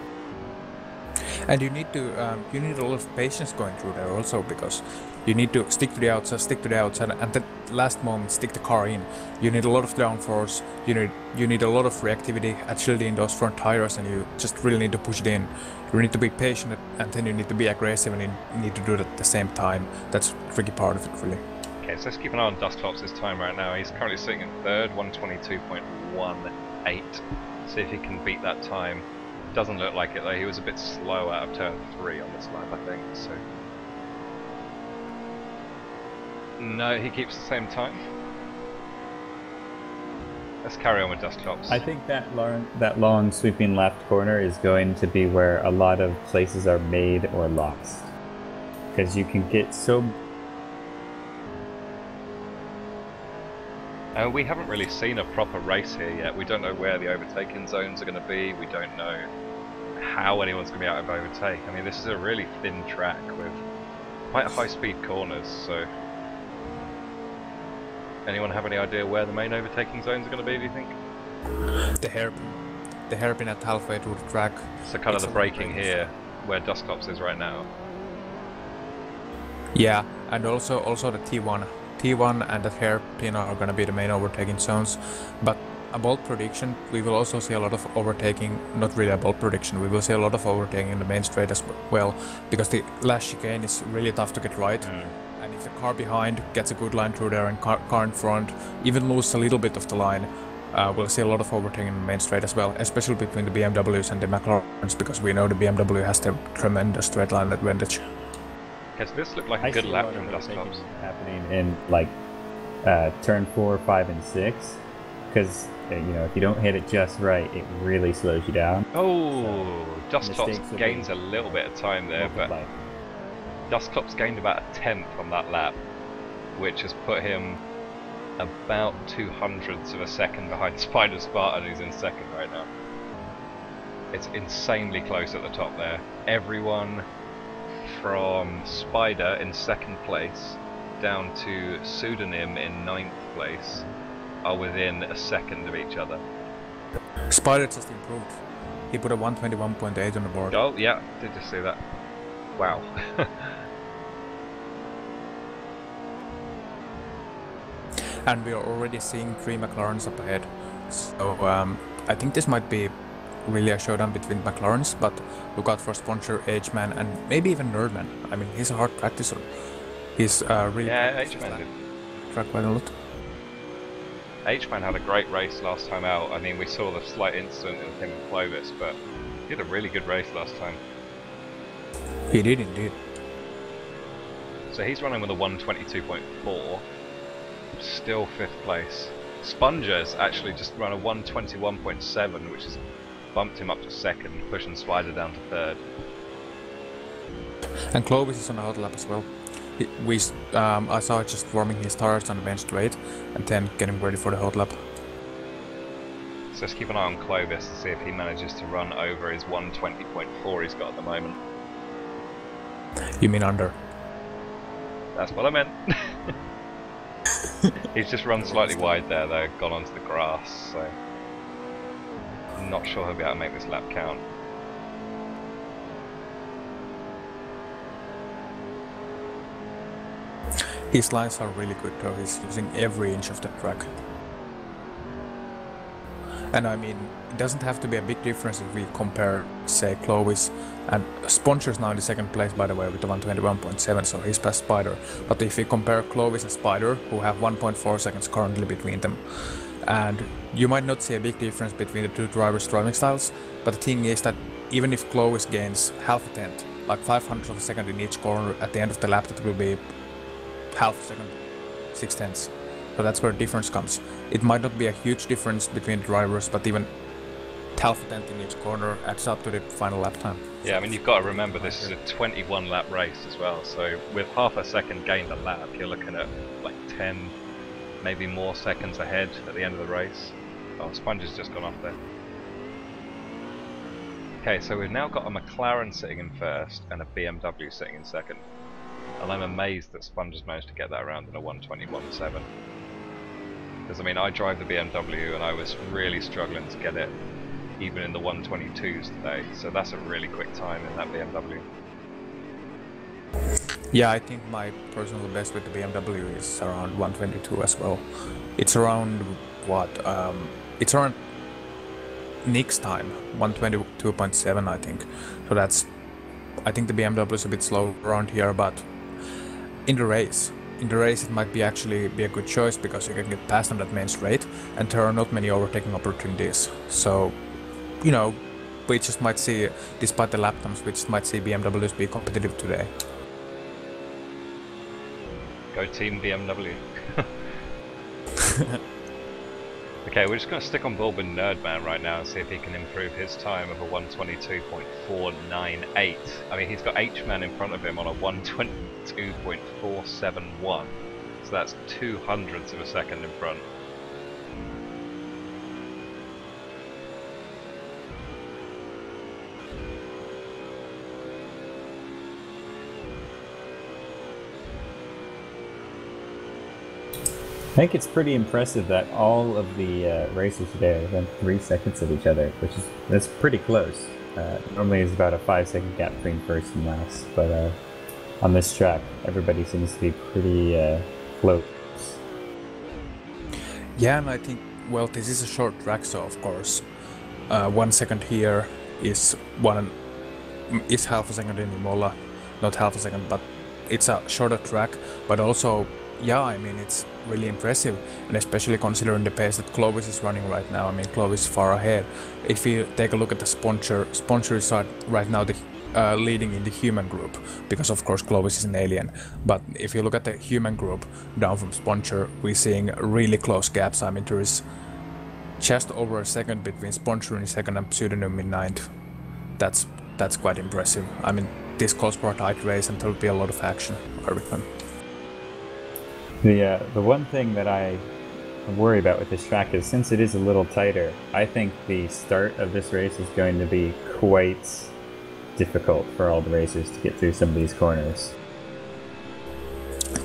And you need a lot of patience going through there also, because you need to stick to the outside, and the last moment stick the car in. You need a lot of downforce, you need a lot of reactivity actually in those front tires, and you just really need to push it in. You need to be patient, and then you need to be aggressive, and you need to do it at the same time. That's the tricky part of it, really. Okay, so let's keep an eye on Dustclops' time right now. He's currently sitting in third, 122.18. See if he can beat that time. Doesn't look like it though. He was a bit slow out of turn 3 on this lap, I think. So no, he keeps the same time. Let's carry on with Dustclops. I think that long sweeping left corner is going to be where a lot of places are made or lost, because you can get so. We haven't really seen a proper race here yet. We don't know where the overtaking zones are going to be. We don't know how anyone's going to be out of overtake. I mean, this is a really thin track with quite high-speed corners, so... Anyone have any idea where the main overtaking zones are going to be, do you think? The hairpin at halfway through the track. So kind of the braking here, where Dustclops is right now. Yeah, and also the T1 and that hairpin are going to be the main overtaking zones. But a bold prediction, we will also see a lot of overtaking, not really a bold prediction, we will see a lot of overtaking in the main straight as well, because the last chicane is really tough to get right. And if the car behind gets a good line through there and car in front even loses a little bit of the line, we'll see a lot of overtaking in the main straight as well, especially between the BMWs and the McLarens, because we know the BMW has the tremendous straight line advantage. Okay, so this looked like a good lap from Dustclops. Happening in like turn 4, 5, and 6, because if you don't hit it just right, it really slows you down. Oh, so Dustclops gains a little bit of time there, but Dustclops gained about a 10th on that lap, which has put him about 200ths of a second behind Spider Spartan, who's in second right now. It's insanely close at the top there. Everyone from Spider in second place down to Pseudonym in 9th place are within a second of each other. Spider just improved. He put a 121.8 on the board. Oh yeah, did just see that. Wow. And we are already seeing 3 McLarens up ahead. So I think this might be really a showdown between McLarens, but look out for Sponsor, H-Man, and maybe even Nerdman. I mean, he's a hard practicer. He's really H-Man did track quite a lot. H-Man had a great race last time out. I mean, we saw the slight incident in him and Clovis, but he did a really good race last time. He did indeed. So he's running with a 122.4, still 5th place. Sponger's actually just run a 121.7, which has bumped him up to 2nd, pushing Spider down to 3rd. And Clovis is on a hot lap as well. I saw it just warming his tires on the main straight and then getting ready for the hot lap. So let's keep an eye on Clovis to see if he manages to run over his 120.4 he's got at the moment. You mean under? That's what I meant. He's just run slightly wide there though, gone onto the grass, so I'm not sure he'll be able to make this lap count. His lines are really good though, he's using every inch of the track. And I mean, it doesn't have to be a big difference if we compare, say, Clovis and Sponsor's now in the second place, by the way, with the 121.7, so he's past Spider. But if we compare Clovis and Spider, who have 1.4 seconds currently between them, and you might not see a big difference between the two drivers' driving styles, but the thing is that even if Clovis gains half a tenth, like 500 of a second in each corner, at the end of the lap, that will be half a second, 6 tenths. So that's where the difference comes. It might not be a huge difference between the drivers, but even half a tenth in each corner adds up to the final lap time. Yeah, I mean, you've got to remember this is a 21 lap race as well, so with half a second gained a lap, you're looking at like 10, maybe more seconds ahead at the end of the race. Oh, Sponge has just gone off there. Okay, so we've now got a McLaren sitting in first and a BMW sitting in second. And I'm amazed that Sponge has managed to get that around in a 121.7. Because, I mean, I drive the BMW and I was really struggling to get it even in the 122s today. So that's a really quick time in that BMW. Yeah, I think my personal best with the BMW is around 122 as well. It's around, what, it's around Nick's time, 122.7 I think. So that's, I think the BMW is a bit slow around here, but in the race it might be actually be a good choice because you can get past on that main straight and there are not many overtaking opportunities. So, you know, we just might see, despite the lap times, we just might see BMWs be competitive today. Go team BMW. Okay, we're just going to stick on board with Nerdman right now and see if he can improve his time of a 122.498. I mean, he's got H-Man in front of him on a 122.471. So that's 0.02 of a second in front. I think it's pretty impressive that all of the racers today are within 3 seconds of each other, that's pretty close. Normally it's about a 5-second gap between first and last, but on this track everybody seems to be pretty close. Yeah, and I think, well, this is a short track, so of course 1 second here is half a second in Imola, not half a second, but it's a shorter track, but also, yeah, I mean, it's really impressive, and especially considering the pace that Clovis is running right now. I mean, Clovis is far ahead. If you take a look at the Sponsor is right now the leading in the human group, because of course Clovis is an alien. But if you look at the human group down from Sponsor, we're seeing really close gaps. I mean, there is just over a second between Sponsor in second and Pseudonym in ninth. That's quite impressive. I mean, this calls for a tight race and there will be a lot of action, I reckon. The one thing that I worry about with this track is, since it is a little tighter, I think the start of this race is going to be quite difficult for all the racers to get through some of these corners.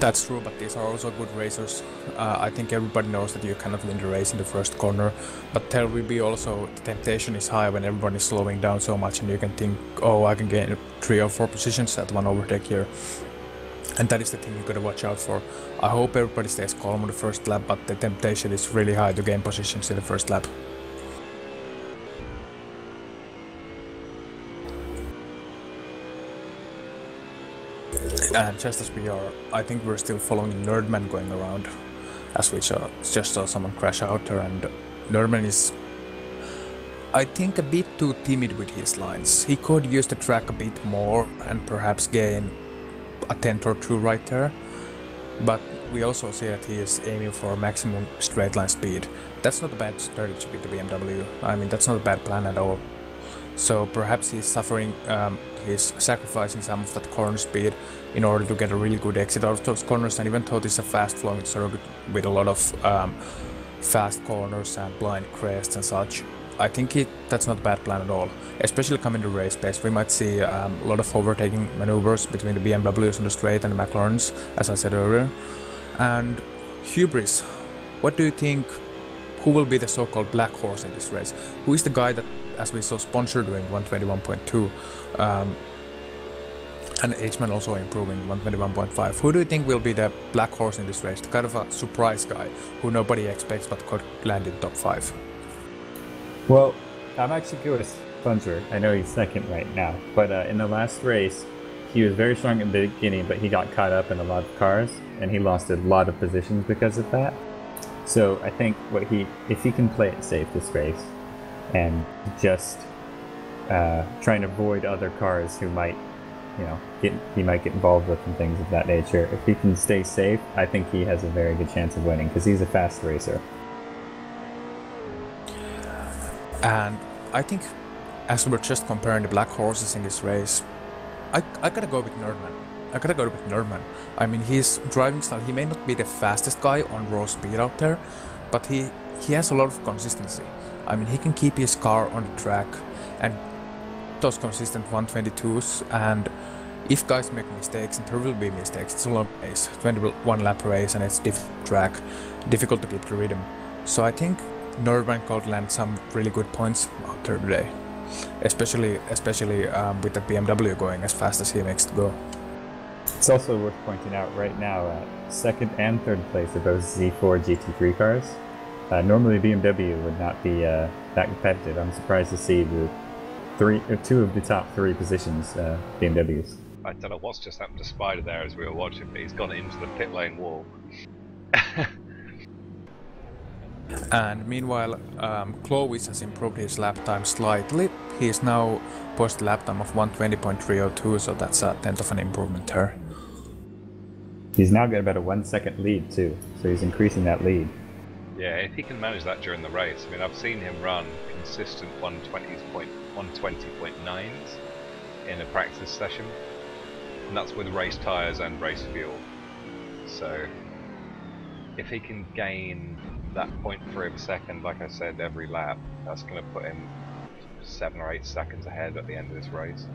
That's true, but these are also good racers. I think everybody knows that you cannot win the race in the first corner, but there will be also, the temptation is high when everyone is slowing down so much and you can think, oh, I can gain 3 or 4 positions at one overtake here. And that is the thing you gotta watch out for. I hope everybody stays calm on the first lap, but the temptation is really high to gain positions in the first lap. And just as we are, I think we're still following Nerdman going around, as we just saw someone crash out there, and Nerdman is, I think, a bit too timid with his lines. He could use the track a bit more and perhaps gain a tenth or two right there, but we also see that he is aiming for maximum straight line speed. That's not a bad strategy with the BMW. I mean, that's not a bad plan at all. So perhaps he's suffering, he's sacrificing some of that corner speed in order to get a really good exit out of those corners, and even though this is a fast flowing circuit with a lot of fast corners and blind crests and such, I think that's not a bad plan at all. Especially coming to race pace, we might see a lot of overtaking maneuvers between the BMWs on the straight and the McLarens, as I said earlier. And Hubris, what do you think, who will be the so-called black horse in this race? Who is the guy that, as we saw Sponsor doing 121.2, and H-Man also improving 121.5. Who do you think will be the black horse in this race? The kind of a surprise guy who nobody expects but could land in top 5. Well, I'm actually good with Plunger. I know he's second right now, but in the last race, he was very strong in the beginning, but he got caught up in a lot of cars, and he lost a lot of positions because of that. So I think if he can play it safe this race, and just try and avoid other cars who might, he might get involved with and things of that nature. If he can stay safe, I think he has a very good chance of winning because he's a fast racer. And I think, as we were just comparing the black horses in this race, I gotta go with Nerdman. I mean, his driving style, he may not be the fastest guy on raw speed out there, but he has a lot of consistency. I mean, he can keep his car on the track and those consistent 122s, and if guys make mistakes, and there will be mistakes, it's a long race, 21 lap race, and it's difficult track, difficult to keep the rhythm. So I think Nerdman could land some really good points out there today, especially with the BMW going as fast as he makes it go. It's also worth pointing out right now, second and third place are both Z4 GT3 cars. Normally BMW would not be that competitive. I'm surprised to see two of the top 3 positions BMWs. I don't know what's just happened to Spider there as we were watching, but he's gone into the pit lane wall. And meanwhile, Clovis has improved his lap time slightly. He is now posted lap time of 120.302, so that's a tenth of an improvement there. He's now got about a 1 second lead too, so he's increasing that lead. Yeah, if he can manage that during the race, I mean, I've seen him run consistent 120.9s in a practice session, and that's with race tyres and race fuel. So, if he can gain that 0.3 of a second, like I said, every lap, that's going to put him 7 or 8 seconds ahead at the end of this race.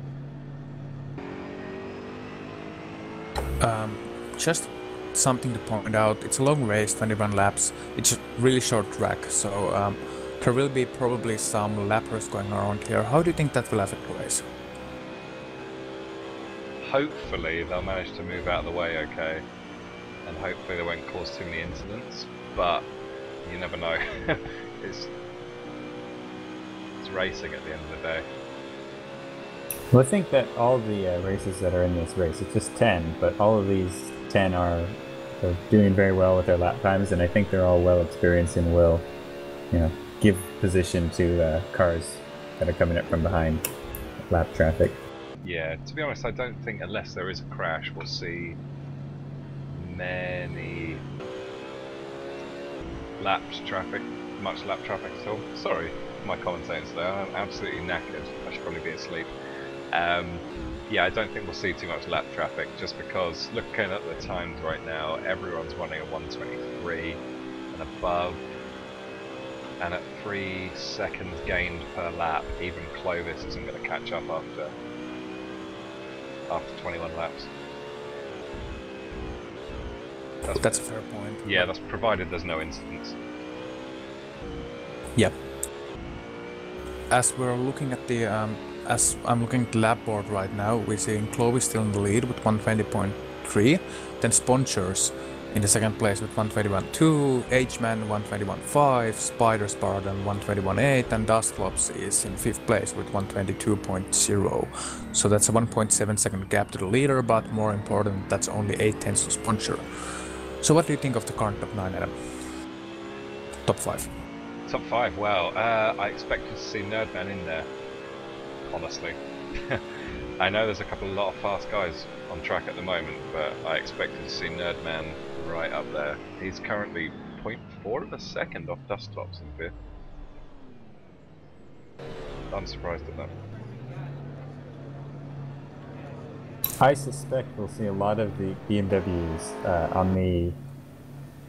Just something to point out, it's a long race, 21 laps, it's a really short track, so there will be probably some lappers going around here. How do you think that will affect the race? Hopefully they'll manage to move out of the way okay, and hopefully they won't cause too many incidents, but you never know. it's racing at the end of the day. Well, I think that all the races that are in this race, it's just 10, but all of these 10 are doing very well with their lap times, and I think they're all well experienced and will, give position to cars that are coming up from behind lap traffic. Yeah, to be honest, I don't think unless there is a crash, we'll see many much lap traffic at all. Sorry for my commentating today, I'm absolutely knackered. I should probably be asleep. Yeah, I don't think we'll see too much lap traffic, just because looking at the times right now, everyone's running a 123 and above, and at 3 seconds gained per lap, even Clovis isn't going to catch up after 21 laps. That's a fair point. Yeah, that's provided there's no incidents. Yep. As we're looking at the as I'm looking at the lap board right now, we're seeing Clovis still in the lead with 120.3, then Sponsors in the second place with 121.2, H-Man 121.5, Spider Spartan 121.8, and Dustflops is in 5th place with 122.0. So that's a 1.7 second gap to the leader, but more important, that's only 8 tenths to Sponsor. So what do you think of the current top 9, Adam? Top 5. Top 5, well, I expected to see Nerdman in there, honestly. I know there's a lot of fast guys on track at the moment, but I expected to see Nerdman right up there. He's currently 0.4 of a second off Dustflops in 5th. I'm surprised at that. I suspect we'll see a lot of the BMWs on the,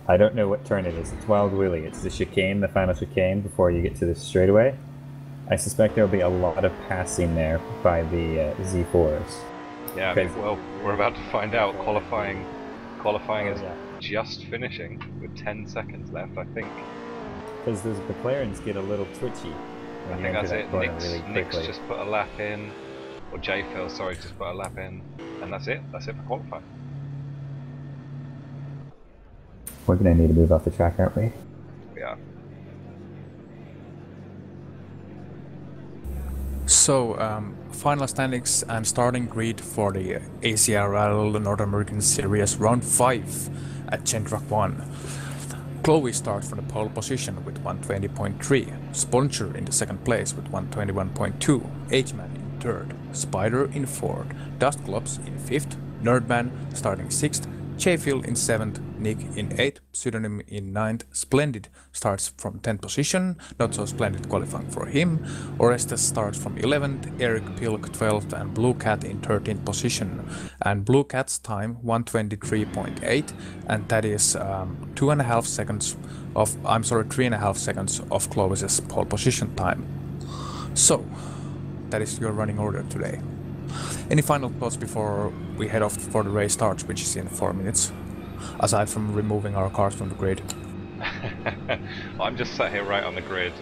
I don't know what turn it is, it's Wild Willy, it's the chicane, the final chicane before you get to the straightaway. I suspect there'll be a lot of passing there by the Z4s. Yeah, I mean, well, we're about to find out. Qualifying is just finishing with 10 seconds left, I think. Because the McLarens get a little twitchy. I think that's it. Nick's just put a lap in, or J-Phil, sorry, just put a lap in, and that's it. That's it for qualifying. We're going to need to move off the track, aren't we? We are. So, final standings and starting grid for the ACRL North American Series Round 5 at GenTrack1. Chloe starts from the pole position with 120.3, Sponsor in the second place with 121.2, H-Man in third, Spider in fourth, Dust Glops in fifth, Nerdman starting sixth, Sheffield in seventh, Nick in eighth, Pseudonym in ninth, Splendid starts from 10th position, not so splendid qualifying for him, Orestes starts from 11th, Eric Pilk 12th and Blue Cat in 13th position. And Blue Cat's time 123.8 and that is 3.5 seconds of Chloe's pole position time. So, that is your running order today. Any final thoughts before we head off for the race starts, which is in 4 minutes? Aside from removing our cars from the grid. I'm just sat here right on the grid,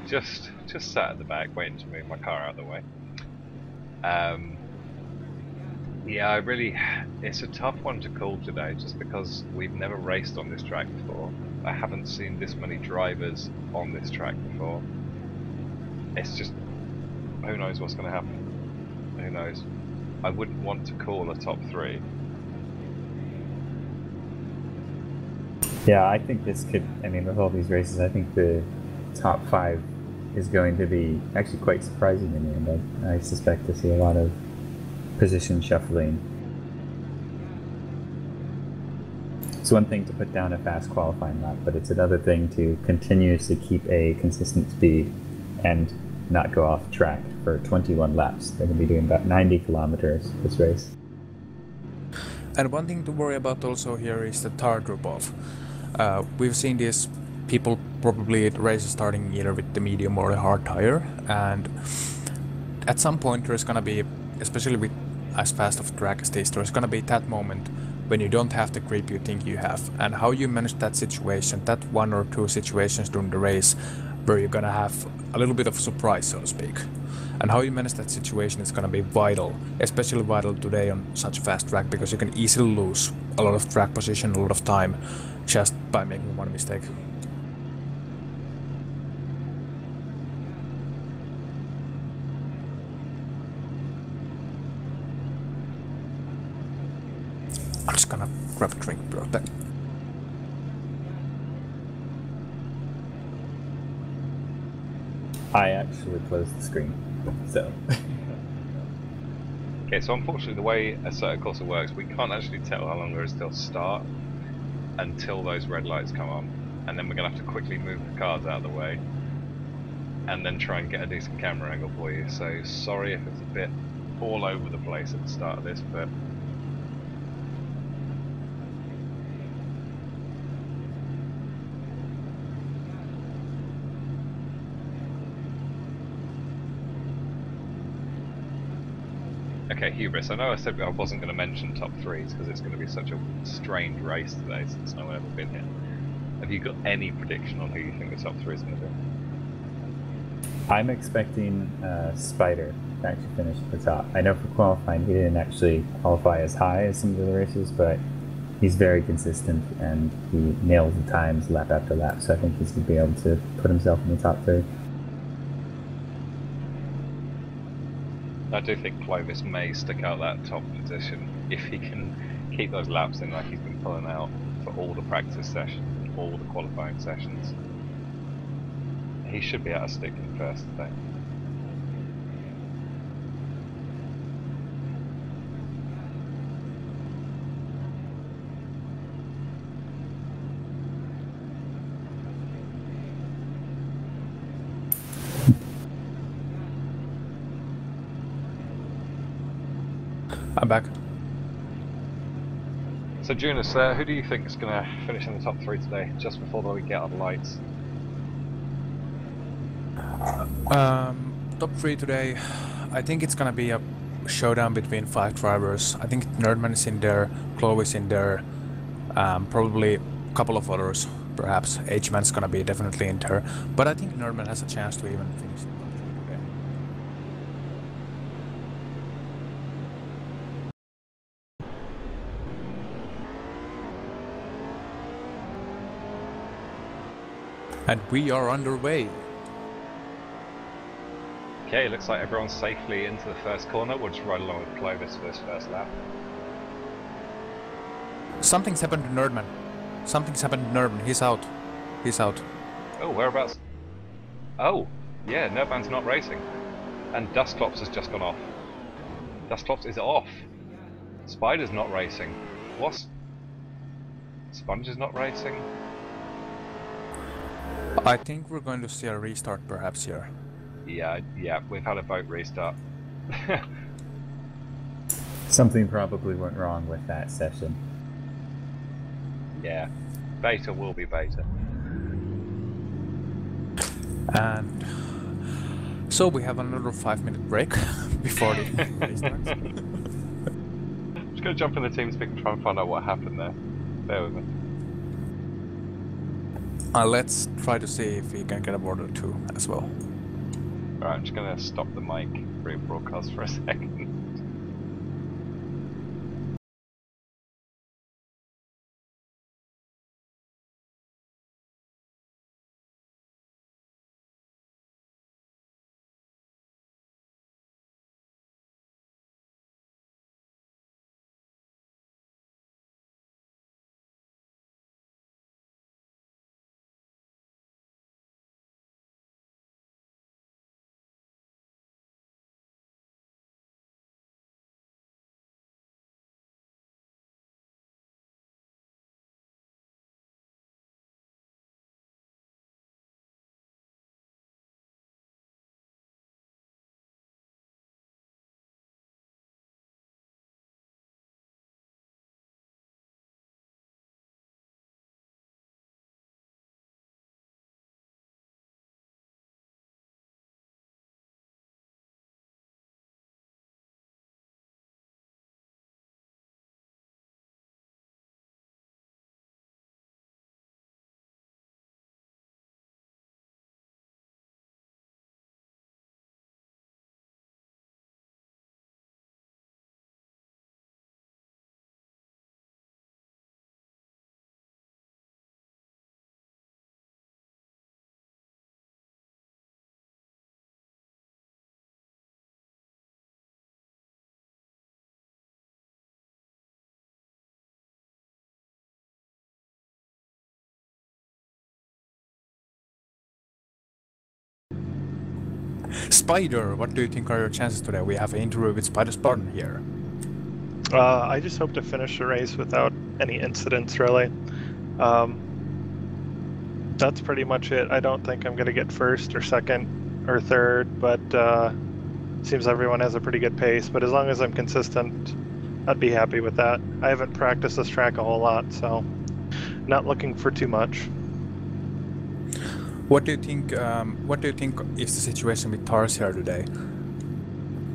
just sat at the back waiting to move my car out of the way. Yeah, it's a tough one to call today, just because we've never raced on this track before. I haven't seen this many drivers on this track before. It's just, who knows what's going to happen? Who knows? I wouldn't want to call a top 3. Yeah, I think this could, I mean, with all these races, I think the top 5 is going to be actually quite surprising to me, and I suspect to see a lot of position shuffling. It's one thing to put down a fast qualifying lap, but it's another thing to continuously keep a consistent speed and not go off track for 21 laps. They're going to be doing about 90 kilometers this race. And one thing to worry about also here is the tire drop-off. We've seen these people probably at races starting either with the medium or the hard tire, and at some point there's gonna be, especially with as fast of a track as this, there's gonna be that moment when you don't have the grip you think you have, and how you manage that situation, that 1 or 2 situations during the race where you're gonna have a little bit of a surprise, so to speak. And how you manage that situation is gonna be vital, especially vital today on such a fast track, because you can easily lose a lot of track position, a lot of time, just by making one mistake. I'm just gonna grab a drink, bro. I actually closed the screen, so. Okay, so unfortunately the way Assetto Corsa works, we can't actually tell how long there is till start until those red lights come on, and then we're going to have to quickly move the cars out of the way and then try and get a decent camera angle for you. So sorry if it's a bit all over the place at the start of this, but okay, Hubris, I know I said I wasn't going to mention top 3s because it's going to be such a strange race today since no one ever been here. Have you got any prediction on who you think the top 3 is going to be? I'm expecting Spider to actually finish at the top. I know for qualifying he didn't actually qualify as high as some of the other races, but he's very consistent and he nails the times lap after lap, so I think he's going to be able to put himself in the top 3. I do think Clovis may stick out that top position if he can keep those laps in like he's been pulling out for all the practice sessions and all the qualifying sessions. He should be able to stick in first today. I'm back. So Junus, who do you think is going to finish in the top 3 today, just before we get on the lights? Top 3 today, I think it's gonna be a showdown between 5 drivers. I think Nerdman is in there, Chloe's in there, probably a couple of others, perhaps. H-Man's gonna be definitely in there, but I think Nerdman has a chance to even finish the top 3 today. And we are underway. Okay, looks like everyone's safely into the first corner. We'll just ride along with Clovis for this first lap. Something's happened to Nerdman. Something's happened to Nerdman. He's out. He's out. Oh, whereabouts? Oh, yeah, Nerdman's not racing. And Dustclops has just gone off. Dustclops is off. Spider's not racing. What's... Sponge is not racing? I think we're going to see a restart perhaps here. Yeah, we've had a boat restart. Something probably went wrong with that session. Yeah, beta will be beta. And so we have another 5-minute break before the restarts. I'm just gonna jump in the TeamSpeak and try and find out what happened there. Bear with me. Let's try to see if we can get a word or two as well. Alright, I'm just gonna stop the mic broadcast for a second. Spider, what do you think are your chances today? We have an interview with Spider Spartan here. I just hope to finish the race without any incidents, really. That's pretty much it. I don't think I'm going to get first or second or third, but seems everyone has a pretty good pace. But as long as I'm consistent, I'd be happy with that. I haven't practiced this track a whole lot, so not looking for too much. What do you think? What do you think is the situation with Tars here today?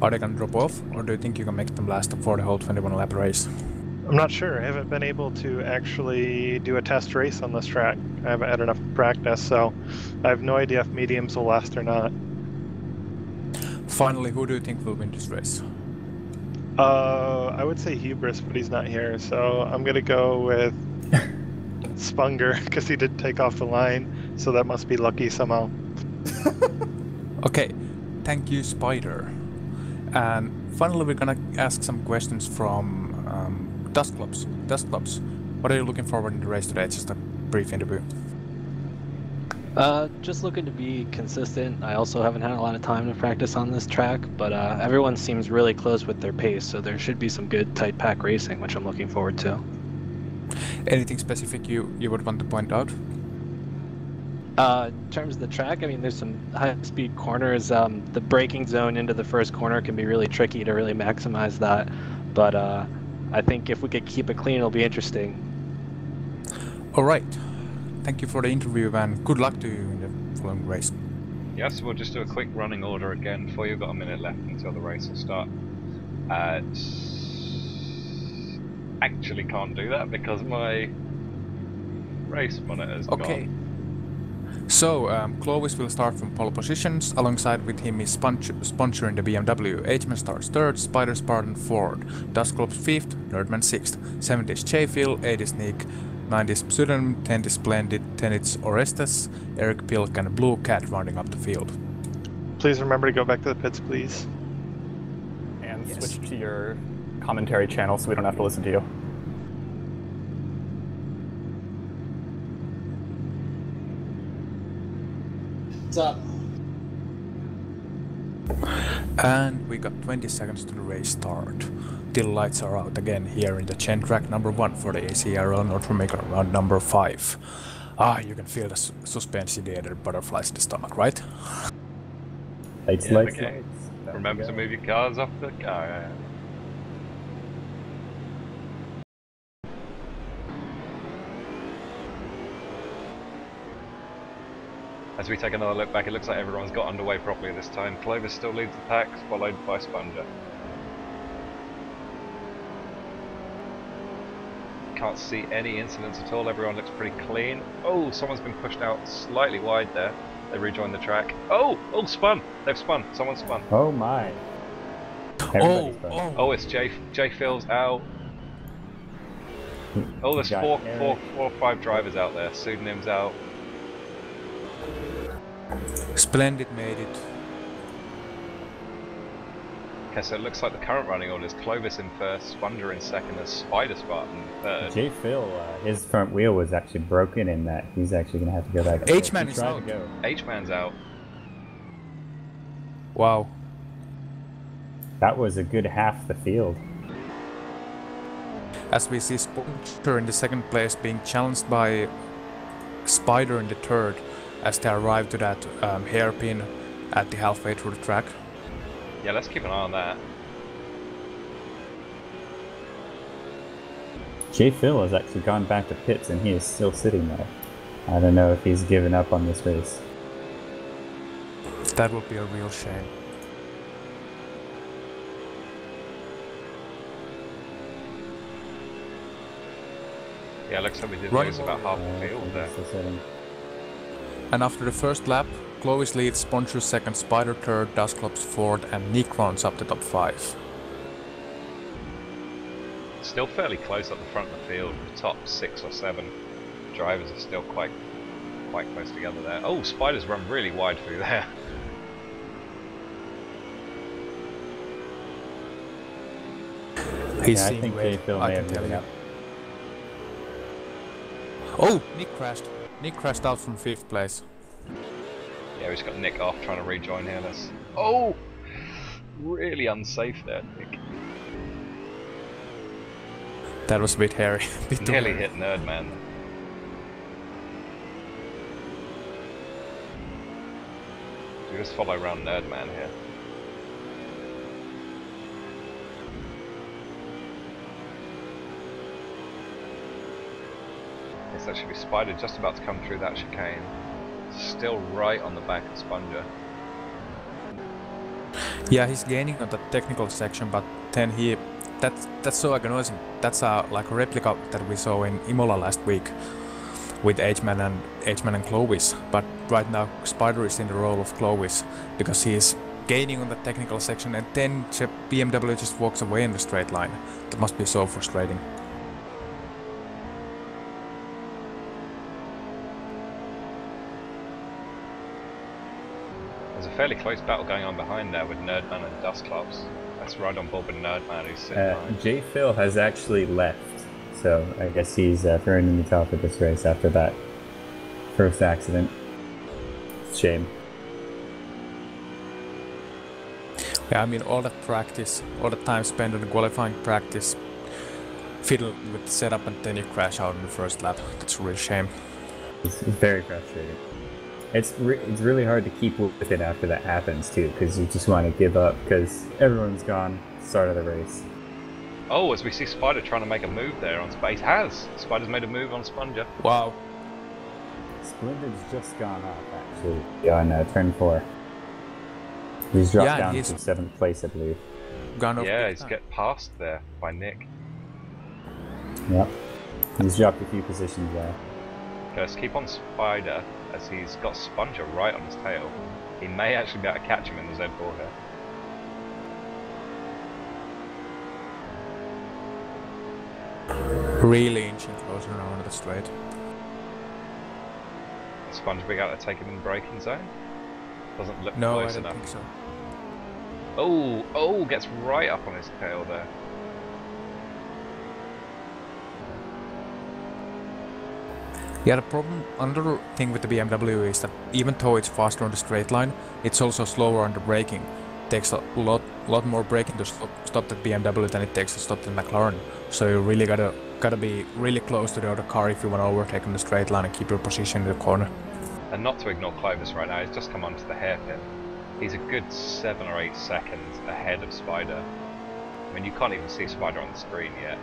Are they gonna drop off, or do you think you can make them last for the whole 21 lap race? I'm not sure. I haven't been able to actually do a test race on this track. I haven't had enough practice, so I have no idea if mediums will last or not. Finally, who do you think will win this race? I would say Hubris, but he's not here, so I'm gonna go with Spunger because he did take off the line, so that must be lucky somehow. Okay, thank you, Spider. And finally, we're gonna ask some questions from Dustclops. Dustclops, what are you looking forward in the race today? Just a brief interview. Just looking to be consistent. I also haven't had a lot of time to practice on this track, but everyone seems really close with their pace, so there should be some good tight pack racing, which I'm looking forward to. Anything specific you would want to point out? In terms of the track, I mean, there's some high-speed corners. The braking zone into the first corner can be really tricky to really maximize that, but I think if we could keep it clean, it'll be interesting. All right. Thank you for the interview, and good luck to you in the following race. Yes, we'll just do a quick running order again for you. Got a minute left until the race will start. Actually can't do that because my race monitor's gone. So, Clovis will start from pole positions. Alongside with him is Sponcher in the BMW. H-Man starts 3rd, Spider Spartan 4th, Dustclops 5th, Nerdman 6th, 7th is Chayfield, 8th is Nick, 9th is Pseudonym, 10th is Splendid, 10th is Orestes, Eric Pilk and Blue Cat rounding up the field. please remember to go back to the pits, please. And switch to your commentary channel so we don't have to listen to you. What's up? And we got 20 seconds to the race start. Till lights are out again here in the GenTrack number 1 for the ACRL North America round number 5. You can feel the suspense-ideated butterflies in the stomach, right? Lights. Remember to move your cars off the car. As we take another look back, it looks like everyone's got underway properly this time. Clovis still leads the pack, followed by Sponger. Can't see any incidents at all, everyone looks pretty clean. Oh, someone's been pushed out slightly wide there. They rejoined the track. Oh, spun! They've spun, someone spun. Oh my. Oh, it's J Phil's out. Oh, there's four or five drivers out there. Pseudonym's out. Splendid made it. Okay, so it looks like the current running order is Clovis in first, Sponger in second, and Spider Spot in third. J Phil, his front wheel was actually broken in that. He's actually going to have to go back. H-Man is out. H-Man's out. Wow. That was a good half the field. As we see Sponger in the second place being challenged by Spider in the third as they arrive to that hairpin at the halfway through the track. Yeah, let's keep an eye on that. J Phil has actually gone back to pits and he is still sitting there. I don't know if he's given up on this race. That would be a real shame. Yeah, looks like we did lose about half the field there. And after the first lap, Clovis leads, Sponger second, Spider third, Dustclops fourth, and Nick rounds up the top 5. Still fairly close at the front of the field. The top 6 or 7 drivers are still quite close together there. Oh, Spider's run really wide through there. He's I think J Phil may have given up. Oh, Nick crashed. Nick crashed out from 5th place. Yeah, we just got Nick off trying to rejoin here. Oh! Really unsafe there, Nick. That was a bit hairy. Nearly hit Nerdman. We just follow around Nerdman here. Yes, that should be Spider just about to come through that chicane. Still right on the back of Sponger. Yeah, he's gaining on the technical section, but then that's so agonizing. That's like a replica that we saw in Imola last week with H-Man and Clovis. But right now Spider is in the role of Clovis because he's gaining on the technical section and then the BMW just walks away in the straight line. That must be so frustrating. There's a fairly close battle going on behind there with Nerdman and Dustclops. That's right on board with Nerdman who's sitting behind. J Phil has actually left, so I guess he's throwing in the top of this race after that first accident. Shame. Yeah, I mean all that practice, all the time spent on the qualifying practice, fiddling with the setup and then you crash out in the first lap. That's a real shame. It's very frustrating. It's really hard to keep with it after that happens too, because you just want to give up because everyone's gone. Start of the race. Oh, as we see Spider trying to make a move there on space. Spider's made a move on Sponger. Wow. Splendid's just gone up actually on turn 4. He's dropped down to 7th place, I believe. Yeah, he's get passed there by Nick. Yep. He's dropped a few positions there. Okay, let's keep on Spider as he's got Sponger right on his tail. He may actually be able to catch him in the Z4 here. Really inching closer now into the straight. Sponger being able to take him in the braking zone. Doesn't look No, close I don't enough. think so. Oh, gets right up on his tail there. Yeah, the problem, another thing with the BMW is that even though it's faster on the straight line, it's also slower on the braking. It takes a lot more braking to stop that BMW than it takes to stop the McLaren. So you really gotta be really close to the other car if you want to overtake on the straight line and keep your position in the corner. And not to ignore Clovis right now, he's just come onto the hairpin. He's a good 7 or 8 seconds ahead of Spider. I mean, you can't even see Spider on the screen yet.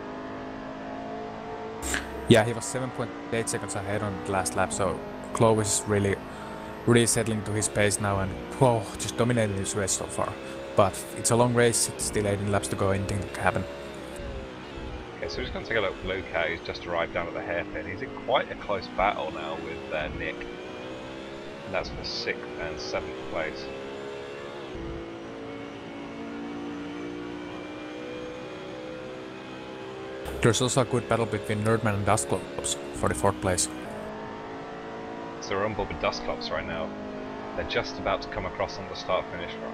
Yeah, he was 7.8 seconds ahead on the last lap, so Clovis is really settling to his pace now and whoa, just dominating this race so far. But it's a long race, it's still 18 laps to go, anything can happen. Okay, so we're just going to take a look at Blue Cat, who's just arrived down at the hairpin. He's in quite a close battle now with Nick. And that's for 6th and 7th place. There's also a good battle between Nerdman and Dustclops for the 4th place. So we're on board with Dustclops right now. They're just about to come across on the start-finish run.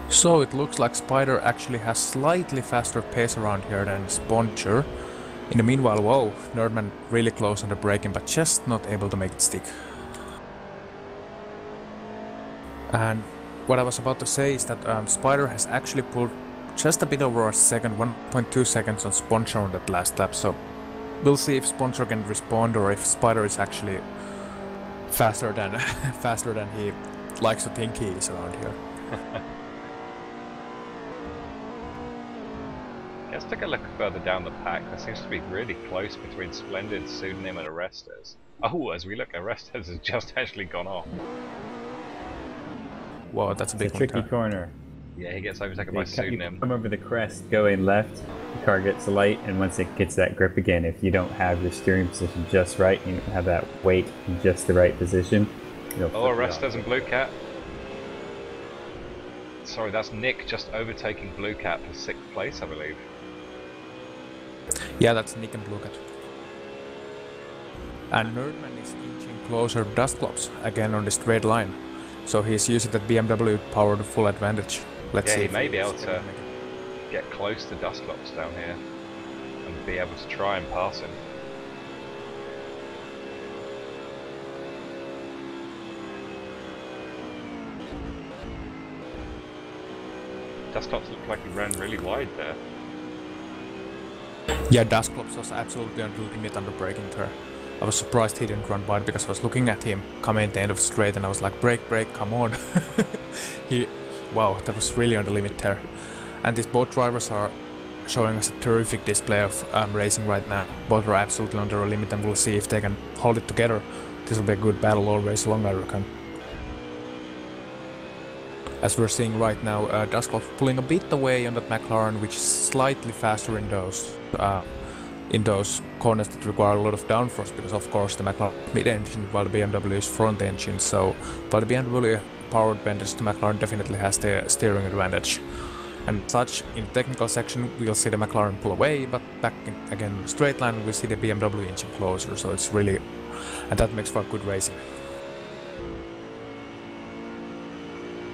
So it looks like Spider actually has slightly faster pace around here than Sponcher. In the meanwhile, whoa, Nerdman really close on the braking but just not able to make it stick. And what I was about to say is that Spider has actually pulled just a bit over a second, 1.2 seconds on Sponcher on that last lap, so we'll see if Sponcher can respond or if Spider is actually faster than faster than he likes to think he is around here. Let's take a look further down the pack. There seems to be really close between Splendid, Pseudonym and Orestes. Oh, as we look, Orestes has just actually gone off. Whoa, that's a big tricky corner. Yeah, he gets overtaken by Pseudonym. Come over the crest, going left, the car gets light, and once it gets that grip again, if you don't have your steering position just right, you don't have that weight in just the right position. Oh, Orestes and Blue Cat. Sorry, that's Nick just overtaking Blue Cat for 6th place, I believe. Yeah, that's Nick and Blue Cat. And Nerdman is inching closer to Dustclops, again on the straight line. So he's using that BMW power to full advantage. Let's see. He if may be able to get close to Dustclops down here and be able to try and pass him. Dustclops looked like he ran really wide there. Yeah, Dustclops was absolutely on the limit on the braking there. I was surprised he didn't run wide because I was looking at him coming at the end of the straight and I was like, brake, come on. Wow, that was really on the limit there. And these both drivers are showing us a terrific display of racing right now. Both are absolutely on their limit and we'll see if they can hold it together. This will be a good battle all race long, I reckon. As we're seeing right now, Dustclops pulling a bit away on that McLaren, which is slightly faster in those corners that require a lot of downforce, because of course the McLaren mid-engine while the BMW is front engine, so while the BMW powered advantage, the McLaren definitely has the steering advantage. And such, in the technical section we'll see the McLaren pull away, but back again in the straight line we see the BMW inching closer, so it's really, and that makes for good racing.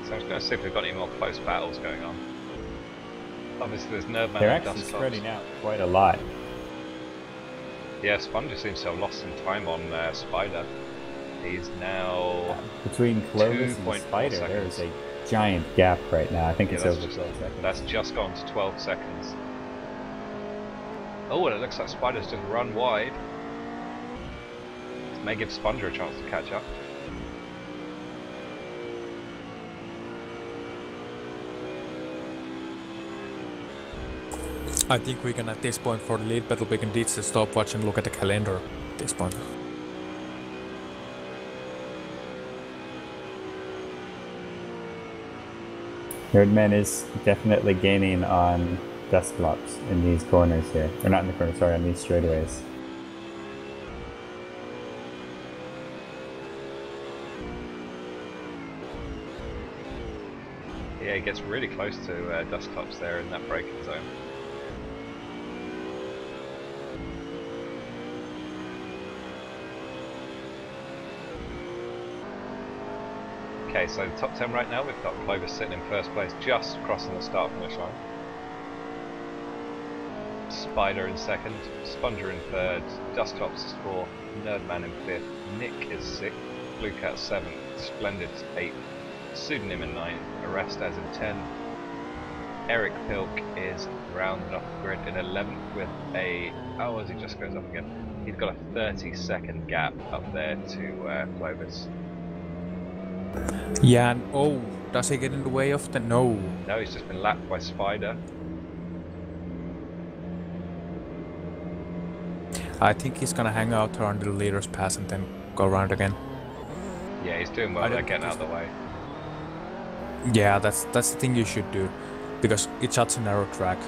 So I'm just going to see if we've got any more close battles going on. Obviously there's Nerdman They're and actually Dustclops. spreading out quite a lot. Yeah, Sponger seems to have lost some time on Spider. He's now between Clovis and Spider, there's a giant gap right now. I think it's over 12 seconds. That's just gone to 12 seconds. Oh, and it looks like Spider's just run wide. This may give Sponger a chance to catch up. I think we can at this point for the lead battle we can ditch the stopwatch and look at the calendar at this point. Nerdman is definitely gaining on Dustclops in these corners here. Or not in the corners, sorry, on these straightaways. Yeah, he gets really close to Dustclops there in that braking zone. Okay, so the top 10 right now, we've got Clovis sitting in first place, just crossing the start-finish line. Spider in second, Sponger in third, Dusttops is fourth, Nerdman in fifth, Nick is sixth, Blue Cat seventh, Splendid eighth, Pseudonym in ninth, Arrestaz in 10th, Eric Pilk is rounded off the grid in 11th with a, oh, as he just goes up again, he's got a 30-second gap up there to Clovis. Yeah, and oh, does he get in the way of the... No. No, he's just been lapped by Spider. I think he's gonna hang out around the leader's pass and then go around again. Yeah, he's doing well there, getting out of the way. Yeah, that's the thing you should do, because it's such a narrow track.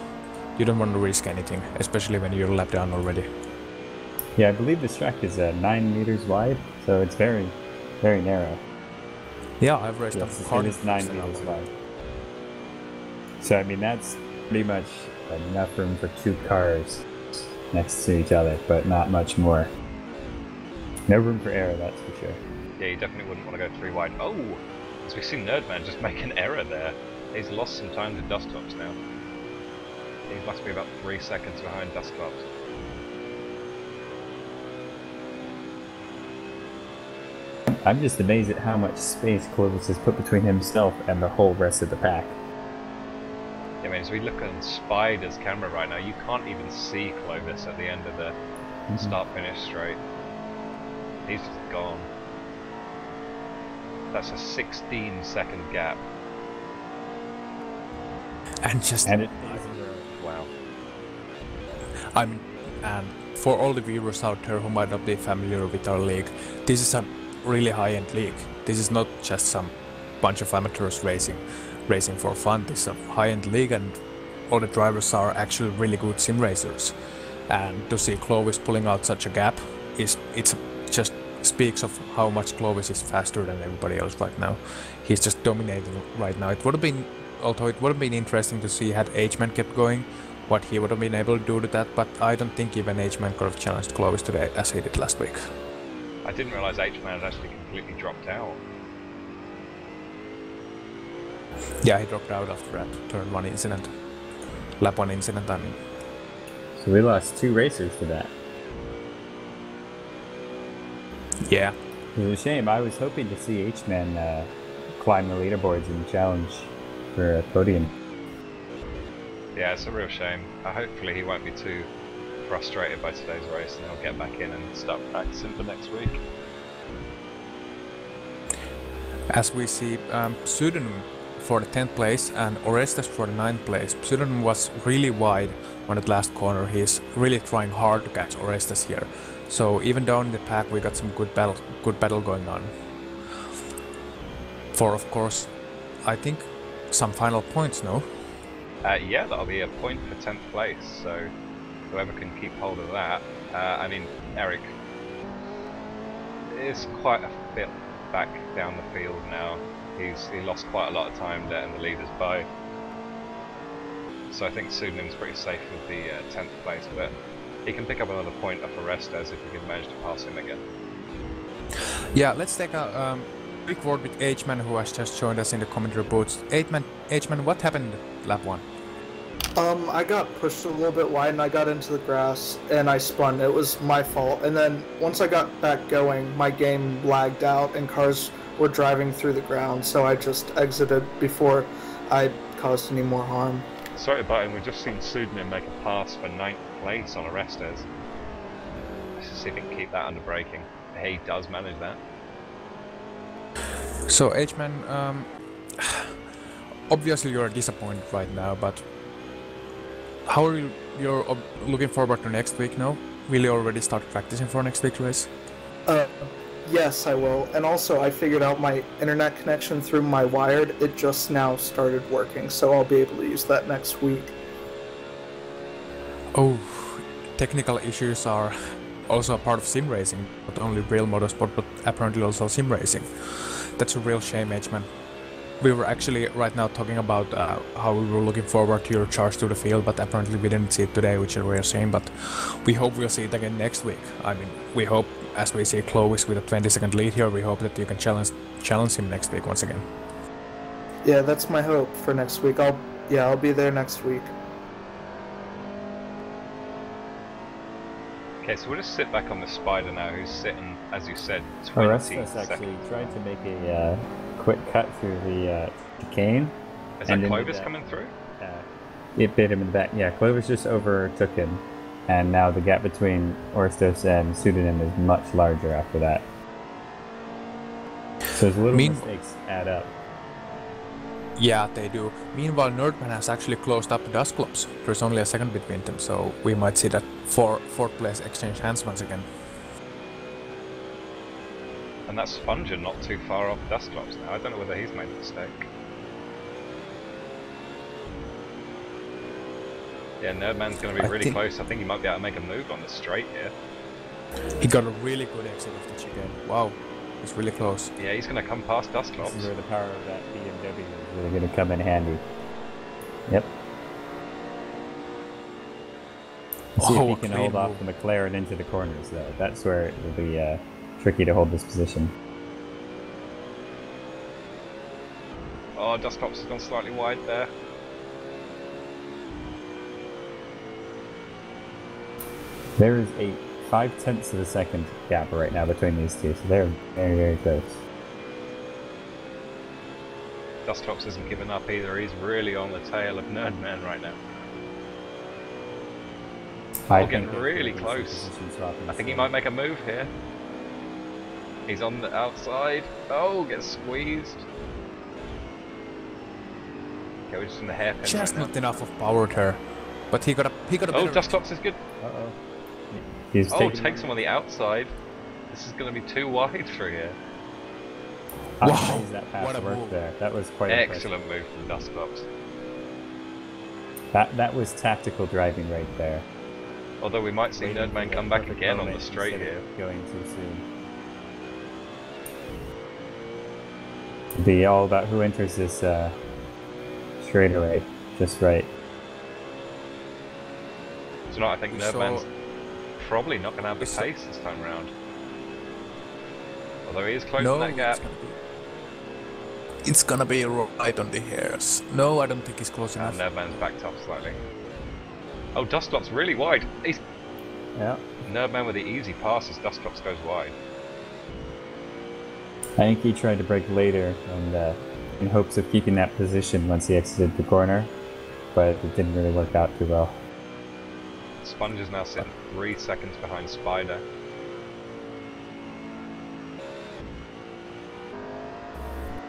You don't want to risk anything, especially when you're lapped down already. Yeah, I believe this track is 9 meters wide, so it's very, very narrow. Yeah, I've raced yes, on it is 9 meters wide. So I mean, that's pretty much enough room for 2 cars next to each other, but not much more. No room for error, that's for sure. Yeah, you definitely wouldn't want to go 3 wide. Oh! So we've seen Nerdman just make an error there. He's lost some time to Dusttops now. He must be about 3 seconds behind Dusttops. I'm just amazed at how much space Clovis has put between himself and the whole rest of the pack. Yeah, I mean, as we look on Spider's camera right now, you can't even see Clovis at the end of the start-finish straight. He's just gone. That's a 16-second gap. And just... Wow. And for all the viewers out there who might not be familiar with our league, this is a really high-end league. This is not just some bunch of amateurs racing for fun. This is a high-end league, and all the drivers are actually really good sim racers. And to see Clovis pulling out such a gap, it's just speaks of how much Clovis is faster than everybody else right now. He's just dominating right now. It would have been, although it would have been interesting to see had H-Man kept going, what he would have been able to do to that, but I don't think even H-Man could have challenged Clovis today as he did last week. I didn't realise H-Man had actually completely dropped out. Yeah, he dropped out after that turn 1 incident. Lap 1 incident, I mean. So we lost 2 racers to that. Yeah. It was a shame. I was hoping to see H-Man climb the leaderboards and challenge for a podium. Yeah, it's a real shame. Hopefully he won't be too frustrated by today's race and he'll get back in and start practicing for next week. As we see, Pseudonym for the 10th place and Orestes for the 9th place. Pseudonym was really wide on that last corner. He's really trying hard to catch Orestes here. So even down in the pack we got some good battle going on. For, of course, I think some final points, no? Yeah, that'll be a point for 10th place, so whoever can keep hold of that. I mean, Eric is quite a bit back down the field now. He lost quite a lot of time letting the leaders by. So I think Pseudonym's pretty safe with the 10th place, but he can pick up another point off Arrestez if he can manage to pass him again. Yeah, let's take a quick word with H-Man, who has just joined us in the commentary booth. H-Man, what happened lap 1? I got pushed a little bit wide and I got into the grass and I spun. It was my fault. And then once I got back going, my game lagged out and cars were driving through the ground, so I just exited before I caused any more harm. Sorry about him, we've just seen Pseudonym make a pass for 9th place on Arrestez. Let's see if he can keep that under braking. He does manage that. So H-Man, obviously you're disappointed right now, but how are you're looking forward to next week now? Will you already start practicing for next week's race? Yes, I will. And also, I figured out my internet connection through my wired. It just now started working, so I'll be able to use that next week. Oh, technical issues are also a part of sim racing, not only real motorsport, but apparently also sim racing. That's a real shame, H-Man. We were actually right now talking about how we were looking forward to your charge to the field, but apparently we didn't see it today, which is a real shame, but we hope we'll see it again next week. I mean, we hope as we see Clovis with a 20-second lead here, we hope that you can challenge him next week once again. Yeah, that's my hope for next week. I'll be there next week. Okay, so we'll just sit back on the Spider now, who's sitting, as you said, 20 Orestes actually tried to make a quick cut through the chicane. Is that Clovis coming through? It bit him in the back. Yeah, Clovis just overtook him, and now the gap between Orestes and Pseudonym is much larger after that. So his little mistakes add up. Yeah, they do. Meanwhile, Nerdman has actually closed up the Dust Clubs. There's only a second between them, so we might see that fourth place exchange hands once again. And that's Sponger not too far off Dust Clubs now. I don't know whether he's made a mistake. Yeah, Nerdman's going to be really close. I think he might be able to make a move on the straight here. He got a really good exit of the chicane. Wow, he's really close. Yeah, he's going to come past Dust Clubs. This is where the power of that BMW is really going to come in handy. Yep. See if he can hold off the McLaren into the corners, though. That's where it will be tricky to hold this position. Oh, Dust Clubs has gone slightly wide there. There is a 0.5 of a second gap right now between these two, so they're very, very close. Dust Clubs isn't giving up either. He's really on the tail of Nerdman right now. Getting really close. I think he might make a move here. He's on the outside. Oh, gets squeezed. Okay, we're just in the hairpin. Just not enough of power there, but he got a Oh, Dust Clubs is good. Uh-oh. Takes him on the outside. This is going to be too wide through here. Wow, what a move there. That was quite excellent move from Dust Clubs. That was tactical driving right there. Although we might see Nerdman come back again on the straight here. Going too soon. It'll be all about who enters this straightaway just right. So I think Nerdman's probably not going to have the pace this time around. Although he is closing that gap. It's gonna be right on the hairs. No, I don't think he's close enough. And Nerdman's backed up slightly. Oh, Dust Clubs really wide. Yeah. Nerdman with the easy passes. Dust Clubs goes wide. I think he tried to break later and in hopes of keeping that position once he exited the corner, but it didn't really work out too well. Sponge is now sitting 3 seconds behind Spider.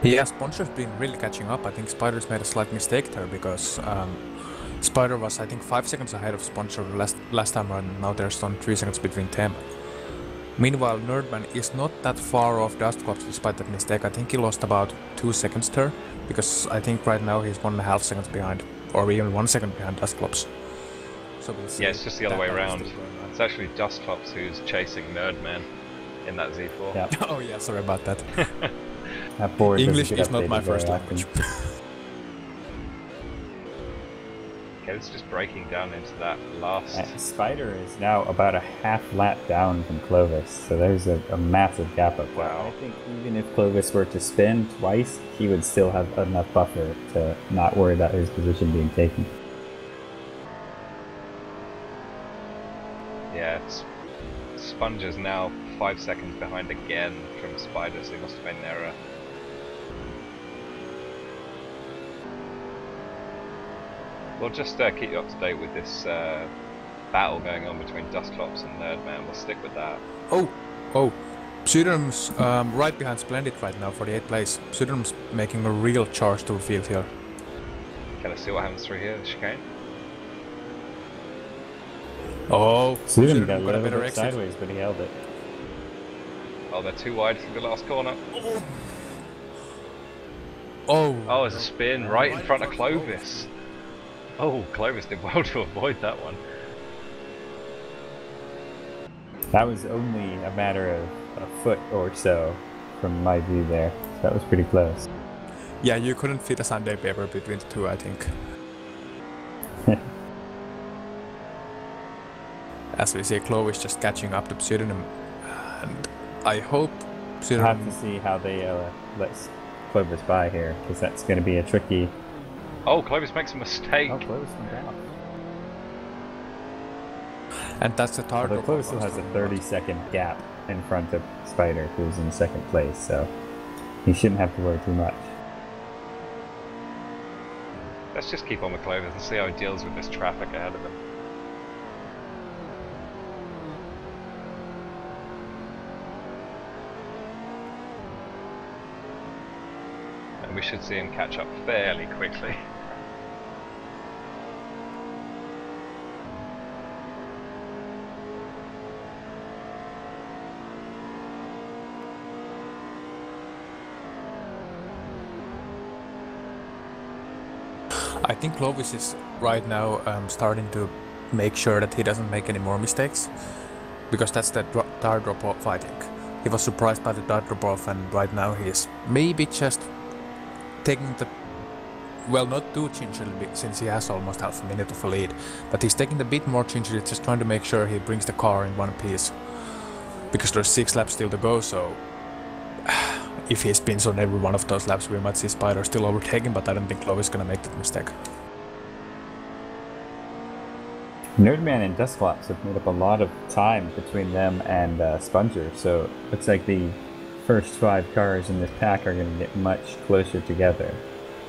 Yeah, Sponger's been really catching up. I think Spider's made a slight mistake there because Spider was, I think, 5 seconds ahead of Sponger last time around, and now there's only 3 seconds between them. Meanwhile, Nerdman is not that far off Dust Clubs despite that mistake. I think he lost about 2 seconds there, because I think right now he's 1.5 seconds behind, or even 1 second behind Dust Clubs. So we'll see. Yeah, it's just the other way around. It's actually Dust Clubs who's chasing Nerdman in that Z4. Yep. Oh yeah, sorry about that. English is not my first language. Okay, it's just breaking down into that last... Spider is now about a half lap down from Clovis, so there's a massive gap up there. Wow. I think even if Clovis were to spin twice, he would still have enough buffer to not worry about his position being taken. Yeah, Sponge is now 5 seconds behind again from Spider, so he must have made an error. We'll just keep you up to date with this battle going on between Dust Clubs and Nerdman. We'll stick with that. Oh, Pseudonym's right behind Splendid right now for the 8th place. Pseudonym's making a real charge to the field here. Can I see what happens through here, the chicane? Oh, Pseudonym got a better little bit exit. sideways, but he held it. Oh, they're too wide through the last corner. Oh, there's a spin right in front of Clovis. Oh, Clovis did well to avoid that one. That was only a matter of a foot or so from my view there. So that was pretty close. Yeah, you couldn't fit a Sunday paper between the two, I think. As we see, Clovis just catching up to Pseudonym. And I hope. We'll have to see how they let Clovis by here, because that's going to be a tricky. Oh, Clovis makes a mistake. Oh, Clovis went down. And that's the target. Although Clovis still has a 30-second gap in front of Spider, who's in second place, so he shouldn't have to worry too much. Let's just keep on with Clovis and see how he deals with this traffic ahead of him. And we should see him catch up fairly quickly. I think Clovis is right now starting to make sure that he doesn't make any more mistakes, because that's the tire drop-off, I think. He was surprised by the tire drop-off, and right now he is maybe just taking the, well, not too gingerly since he has almost half a minute of a lead, but he's taking a bit more gingerly, just trying to make sure he brings the car in one piece, because there's 6 laps still to go, so if he spins on every one of those laps, we might see Spider still overtaking, but I don't think Clovis is gonna make that mistake. Nerdman and Dustclops have made up a lot of time between them and Sponger, so it looks like the first 5 cars in this pack are going to get much closer together.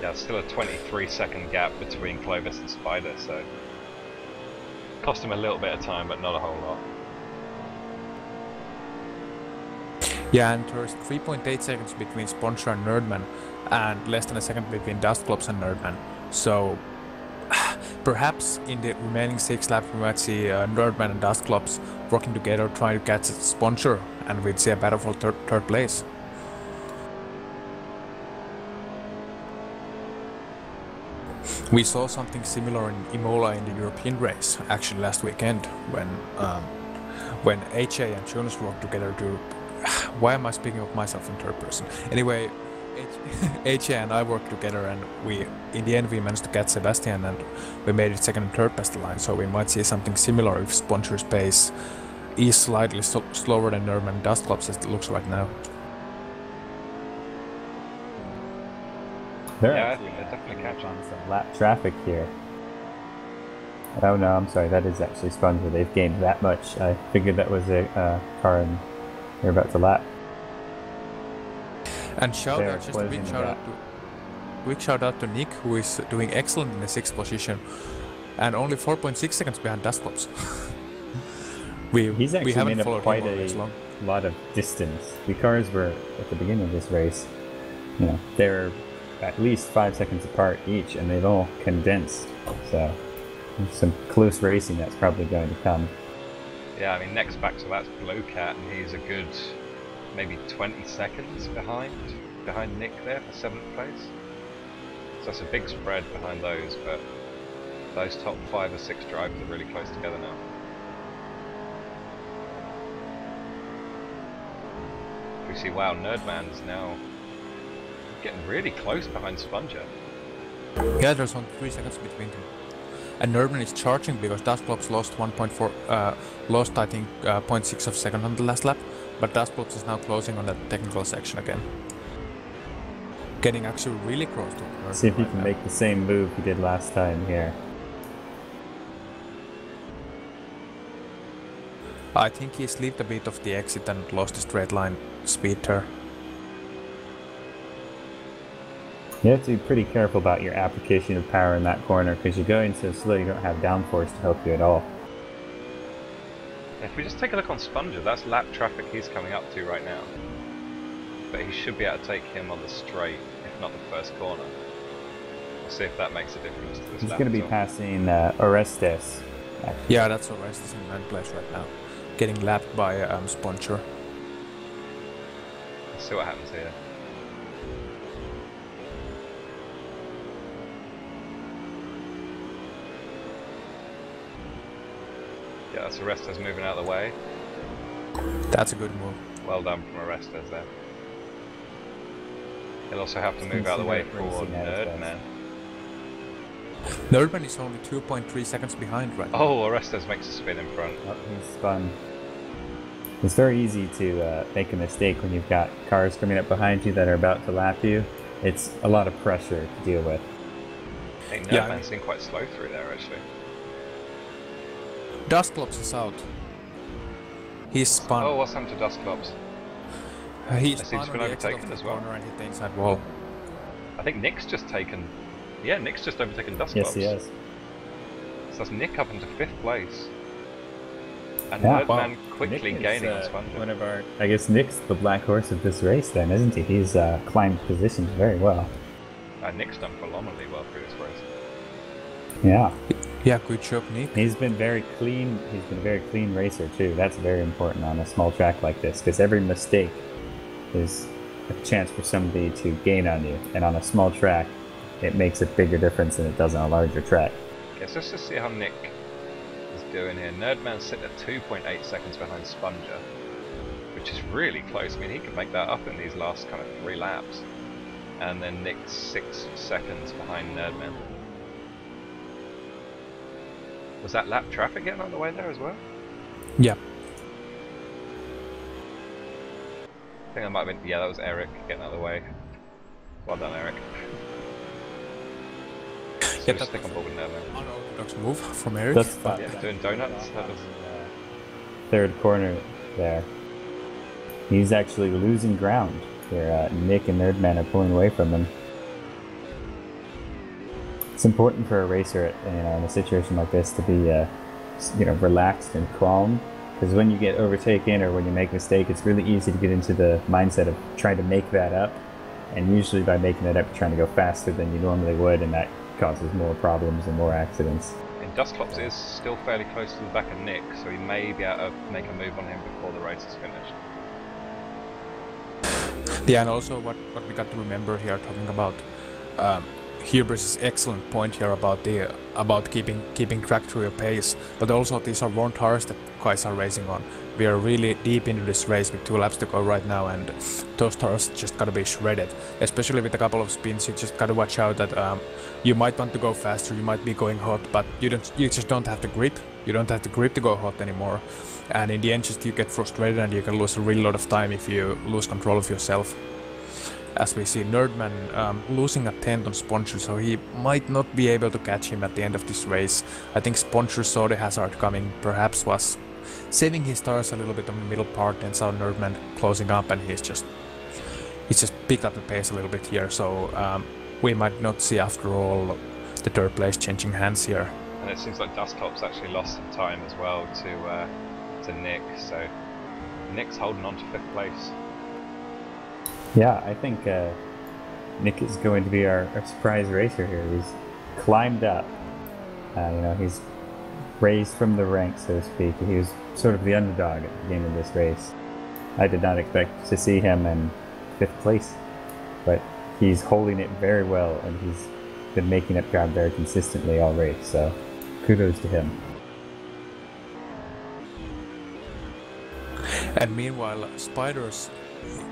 Yeah, still a 23-second gap between Clovis and Spider, so cost him a little bit of time, but not a whole lot. Yeah, and there's 3.8 seconds between Sponger and Nerdman, and less than a second between Dustclops and Nerdman. So perhaps in the remaining 6 laps we might see Nerdman and Dustclops working together trying to catch Sponger, and we'd see a battle for third place. We saw something similar in Imola in the European race, actually last weekend, when HA and Jonas worked together to... Why am I speaking of myself in third person? Anyway, HA and I worked together, and we, in the end, we managed to catch Sebastian, and we made it second and third past the line. So we might see something similar if Sponger's pace is slightly slower than Nerdman and Dustclops as it looks right now. They're Yeah, I actually think they're definitely catching on some lap traffic here. Oh no, I'm sorry, that is actually Sponger. They've gained that much. I figured that was a car and they're about to lap. And just a quick shout out to Nick, who is doing excellent in the 6th position, and only 4.6 seconds behind Dustclops. He's actually haven't made up followed quite him a lot of distance. The cars were at the beginning of this race, you know, they're at least 5 seconds apart each, and they've all condensed. So some close racing that's probably going to come. Yeah, I mean, next back to that's Blue Cat, and he's a good maybe 20 seconds behind Nick there for 7th place. So that's a big spread behind those, but those top 5 or 6 drivers are really close together now. We see, wow, Nerdman's now getting really close behind Sponger. Yeah, there's only 3 seconds between them. And Nerdman is charging because Dustclops lost 1.4, lost I think 0.6 of a second on the last lap, but Dustclops is now closing on that technical section again. Getting actually really close to Nerdman. See if he can make the same move he did last time here. I think he slipped a bit of the exit and lost the straight line speed there. You have to be pretty careful about your application of power in that corner, because you're going so slow you don't have downforce to help you at all. If we just take a look on Sponger, that's lap traffic he's coming up to right now. But he should be able to take him on the straight, if not the first corner. We'll see if that makes a difference to this He's lap. going to be passing Orestes. Yeah, that's Orestes in 9th place right now. Getting lapped by Sponger. Let's see what happens here. Yeah, that's Orestes moving out of the way. That's a good move. Well done from Orestes there. He'll also have to move out of the way for Nerdman. Nerdman is only 2.3 seconds behind right now. Oh, Orestes makes a spin in front. Oh, he's spun. It's very easy to make a mistake when you've got cars coming up behind you that are about to lap you. It's a lot of pressure to deal with. I think Nerdman's been quite slow through there, actually. Dustclops is out. He's spun. Oh, what's happened to Dustclops? He's seems to been overtaken as well. And hit the inside wall. I think Nick's just taken... Yeah, Nick's just overtaken Dustclops. Yes, he has. So that's Nick up into 5th place. And Yeah, Nerdman quickly Nick gaining is, on Sponger. one of our... I guess Nick's the black horse of this race then, isn't he? He's climbed positions very well. Nick's done phenomenally well through this race. Yeah. Yeah, good job, Nick. He's been very clean. He's been a very clean racer too. That's very important on a small track like this, because every mistake is a chance for somebody to gain on you. And on a small track, it makes a bigger difference than it does on a larger track. Okay, so let's just see how Nick is doing here. Nerdman's sitting at 2.8 seconds behind Sponger, which is really close. I mean, he could make that up in these last kind of 3 laps. And then Nick's 6 seconds behind Nerdman. Was that lap traffic getting on the way there as well? Yeah. I think that might have been... Yeah, that was Eric getting out of the way. Well done, Eric. Yeah, that's stick on board with Nerdman. Unorthodox move from Eric. That's fun. Yeah, doing donuts. That was... Third corner there. He's actually losing ground here. Nick and Nerdman are pulling away from him. It's important for a racer, in a situation like this, to be, relaxed and calm. Because when you get overtaken or when you make a mistake, it's really easy to get into the mindset of trying to make that up. And usually by making that up, you're trying to go faster than you normally would, and that causes more problems and more accidents. And Dustclops is still fairly close to the back of Nick, so he may be able to make a move on him before the race is finished. Yeah, and also what we got to remember here, talking about Huber's excellent point here about keeping track to your pace, but also these are worn tires that guys are racing on. We are really deep into this race with 2 laps to go right now, and those tires just gotta be shredded. Especially with a couple of spins, you just gotta watch out that you might want to go faster, you might be going hot, but you just don't have the grip. You don't have the grip to go hot anymore, and in the end, just you get frustrated and you can lose a really lot of time if you lose control of yourself. As we see Nerdman losing a 10th on Sponger, so he might not be able to catch him at the end of this race. I think Sponger saw the hazard coming, perhaps was saving his tires a little bit on the middle part, and saw Nerdman closing up, and he's just picked up the pace a little bit here, so we might not see after all the 3rd place changing hands here. And it seems like Dustclops actually lost some time as well to Nick, so Nick's holding on to 5th place. Yeah, I think Nick is going to be our surprise racer here. He's climbed up. He's raised from the ranks, so to speak. He was sort of the underdog at the beginning of this race. I did not expect to see him in 5th place, but he's holding it very well, and he's been making up ground very consistently all race, so kudos to him. And meanwhile, Spider's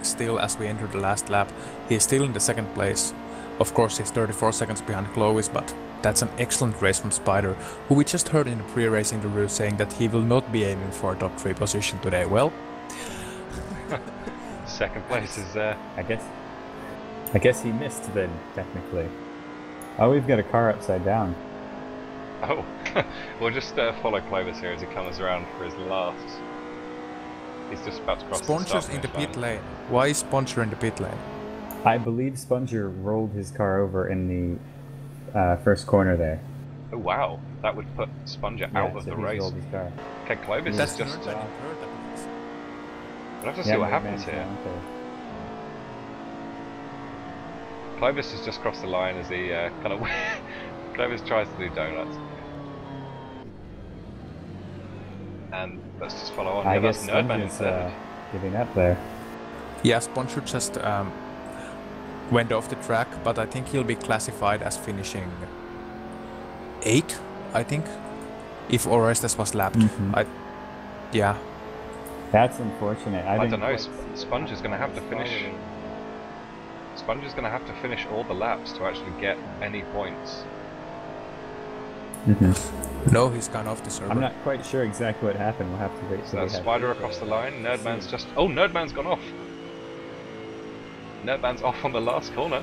still, as we enter the last lap, he's still in the 2nd place. Of course, he's 34 seconds behind Chloe's, but that's an excellent race from Spider, who we just heard in the pre-race interview saying that he will not be aiming for a top 3 position today. Well, 2nd place is there. I guess he missed then, technically. Oh, we've got a car upside down. Oh, we'll just follow Clovis here as he comes around for his last. He's just about to cross Sponger's in the pit lane. Why is Sponger in the pit lane? I believe Sponger rolled his car over in the 1st corner there. Oh wow, that would put Sponger out of the race. Rolled his car. Okay, Clovis is just... We'll have to see what happens here. Clovis has just crossed the line as he kind of... Clovis tries to do donuts. And let's just follow on. I guess Nerdman is giving up there. Yeah, Sponger just went off the track, but I think he'll be classified as finishing 8, I think, if Orestes was lapped. Yeah. That's unfortunate. I don't know. Sponger's going to have to finish. Sponger's going to have to finish all the laps to actually get any points. No, he's gone off the server. I'm not quite sure exactly what happened. We'll have to wait So till we that have spider info across the line. to Nerdman's see. just... Oh, Nerdman's gone off. Nerdman's off on the last corner.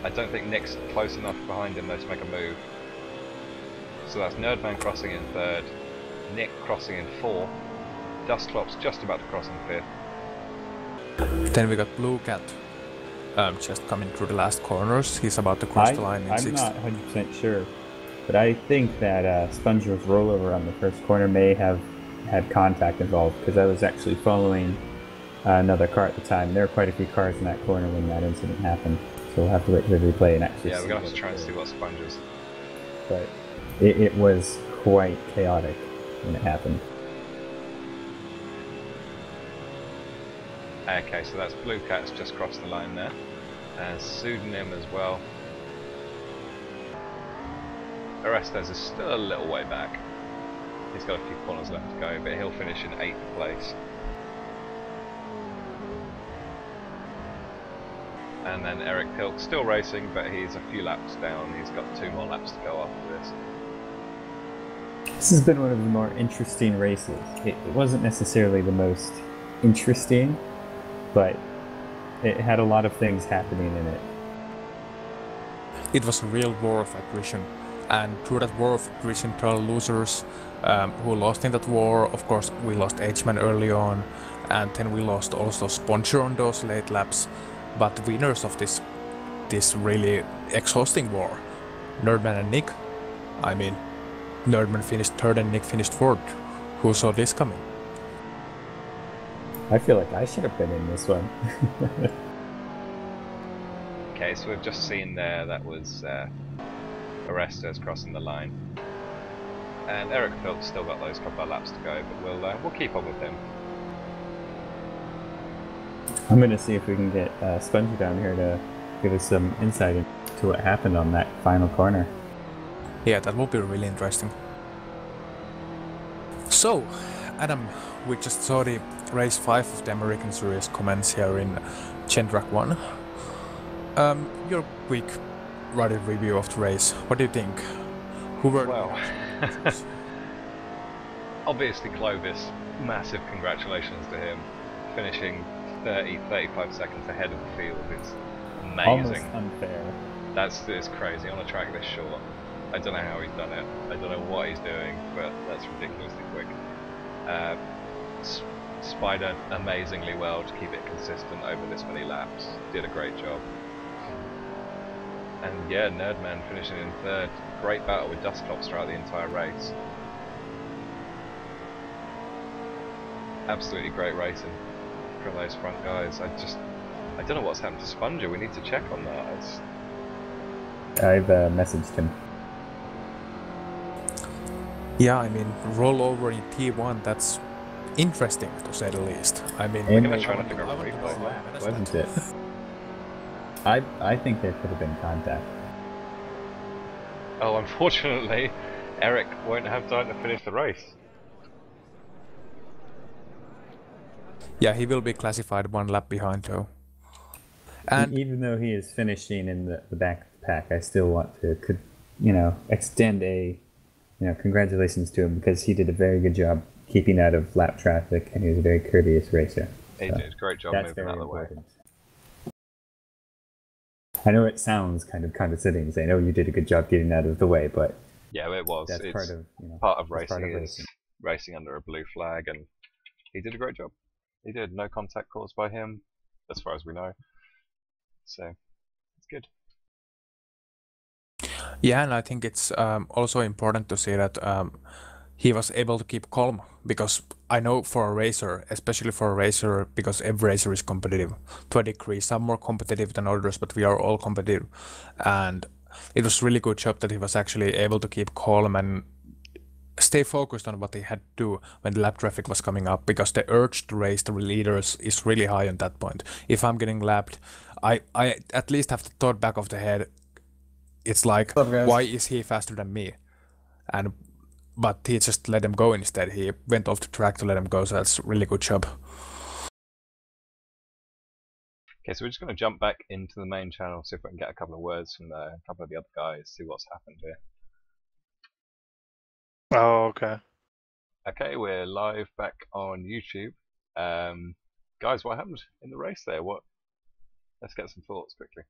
I don't think Nick's close enough behind him though to make a move. So that's Nerdman crossing in third, Nick crossing in fourth, Dustclop's just about to cross in fifth. Then we got Blue Cat just coming through the last corners. He's about to cross the line in I'm sixth. not 100% sure, but I think that Sponger's rollover on the first corner may have had contact involved, because I was actually following another car at the time. There were quite a few cars in that corner when that incident happened, so we'll have to wait for the replay and actually Yeah, see. we're going to have to try and see what Sponger's... But it was quite chaotic when it happened. Okay, so that's Blue Cat's just crossed the line there. And Pseudonym as well. Orestes is still a little way back. He's got a few corners left to go, but he'll finish in 8th place. And then Eric Pilk still racing, but he's a few laps down. He's got 2 more laps to go after this. This has been one of the more interesting races. It wasn't necessarily the most interesting, but it had a lot of things happening in it. It was a real war of aggression, and through that war of aggression there are losers who lost in that war. Of course, we lost H-Man early on, and then we lost also Sponger on those late laps. But the winners of this really exhausting war, Nerdman and Nick. I mean, Nerdman finished third and Nick finished fourth. Who saw this coming? I feel like I should have been in this one. Okay, so we've just seen there that was Orestes crossing the line. And Eric Pilk's still got those couple of laps to go, but we'll keep on with him. I'm going to see if we can get Spongy down here to give us some insight into what happened on that final corner. Yeah, that will be really interesting. So, Adam, we just saw the race 5 of the American Series comments here in GenTrack1. Your quick rider review of the race. What do you think? Who were Obviously Clovis, massive congratulations to him. Finishing 30-35 seconds ahead of the field is amazing. Almost unfair. It's crazy on a track this short. I don't know how he's done it. I don't know what he's doing, but that's ridiculously quick. Spider amazingly well to keep it consistent over this many laps. Did a great job. And yeah, Nerdman finishing in third. Great battle with Dustclops throughout the entire race. Absolutely great racing from those front guys. I don't know what's happened to Sponger. We need to check on that. I've messaged him. Yeah, I mean, rollover in T1, that's interesting to say the least. I mean, we're going to try to figure out replay. Wasn't it? I think there could have been contact. Oh, unfortunately, Eric won't have time to finish the race. Yeah, he will be classified 1 lap behind though. And even though he is finishing in the back of the pack, I still want to, extend a, congratulations to him, because he did a very good job keeping out of lap traffic, and he was a very courteous racer. He did, great job moving out of the way. I know it sounds kind of condescending saying, "Oh, you did a good job getting out of the way," but yeah, it was. That's it's part of racing. Is racing under a blue flag, and he did a great job. He did. No contact caused by him, as far as we know. So it's good. Yeah, and I think it's also important to say that he was able to keep calm, because I know for a racer, especially for a racer, because every racer is competitive to a degree, some more competitive than others, but we are all competitive. And it was really good job that he was actually able to keep calm and stay focused on what he had to do when the lap traffic was coming up, because the urge to race the leaders is really high on that point. If I'm getting lapped, I at least have the thought back of the head, it's like, why is he faster than me? But he just let him go instead. He went off the track to let him go, so that's a really good job. Okay, so we're just going to jump back into the main channel, see if we can get a couple of words from a couple of the other guys, see what's happened here. Oh, okay. Okay, we're live back on YouTube. Guys, what happened in the race there? Let's get some thoughts quickly.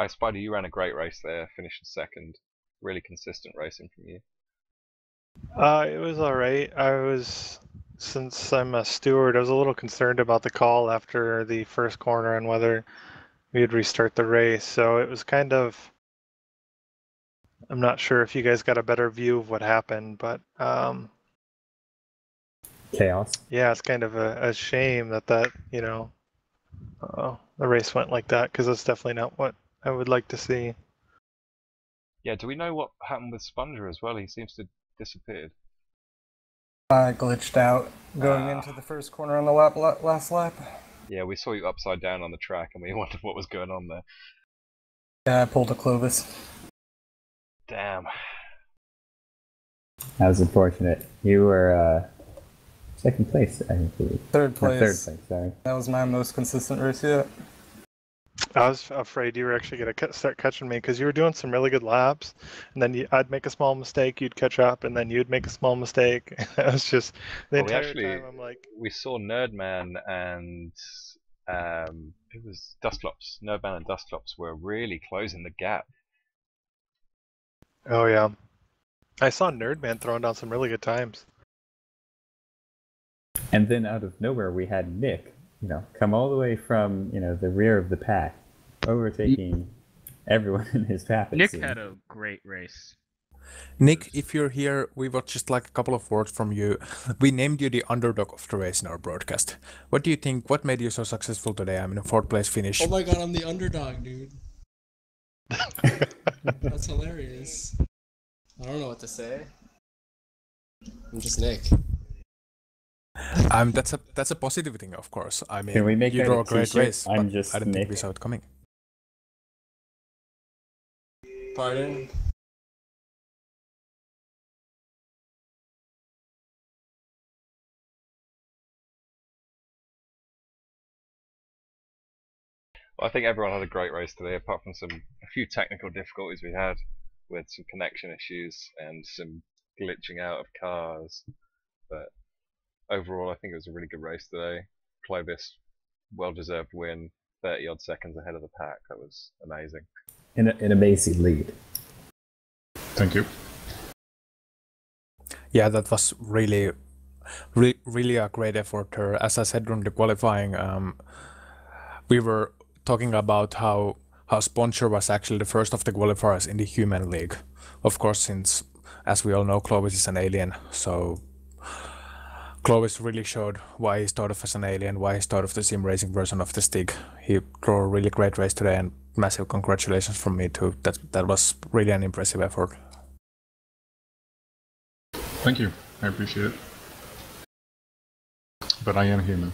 Spider, you ran a great race there, finishing second. Really consistent racing from you. It was alright. Since I'm a steward, I was a little concerned about the call after the first corner and whether we'd restart the race. So it was kind of, I'm not sure if you guys got a better view of what happened, but Chaos. yeah, it's kind of a shame that the race went like that, because that's definitely not what I would like to see. Yeah, do we know what happened with Sponger as well? He seems to have disappeared. I glitched out going into the first corner on the last lap. Yeah, we saw you upside down on the track and we wondered what was going on there. Yeah, I pulled a Clovis. Damn. That was unfortunate. You were second place, I believe. Third place. Third place, sorry. That was my most consistent race yet. I was afraid you were actually going to start catching me, because you were doing some really good laps, and then I'd make a small mistake, you'd catch up, and then you'd make a small mistake. It was just the entire time I'm like... We saw Nerdman and it was Dustclops. Nerdman and Dustclops were really closing the gap. Oh yeah. I saw Nerdman throwing down some really good times. And then out of nowhere we had Nick, come all the way from, the rear of the pack, overtaking everyone in his path. Nick had a great race. Nick, if you're here, we want just like a couple of words from you. We named you the underdog of the race in our broadcast. What do you think? What made you so successful today? I mean, a fourth place finish. Oh my god, I'm the underdog, dude. That's hilarious. I don't know what to say. I'm just Nick. That's a positive thing, of course. I mean, can we make you draw a great race. I'm just I didn't Nick. think we saw it coming. Pardon? Well, I think everyone had a great race today, apart from a few technical difficulties we had with some connection issues and some glitching out of cars. But overall, I think it was a really good race today. Clovis, well-deserved win, 30-odd seconds ahead of the pack. That was amazing. In a basic lead. Thank you. Yeah, that was really a great effort there. As I said during the qualifying, we were talking about how Sponger was actually the first of the qualifiers in the human league. Of course, since, as we all know, Clovis is an alien, so Clovis really showed why he's thought of as an alien, why he's thought of the sim racing version of the stick. He drew a really great race today, and massive congratulations from me too. That was really an impressive effort. Thank you. I appreciate it. But I am human.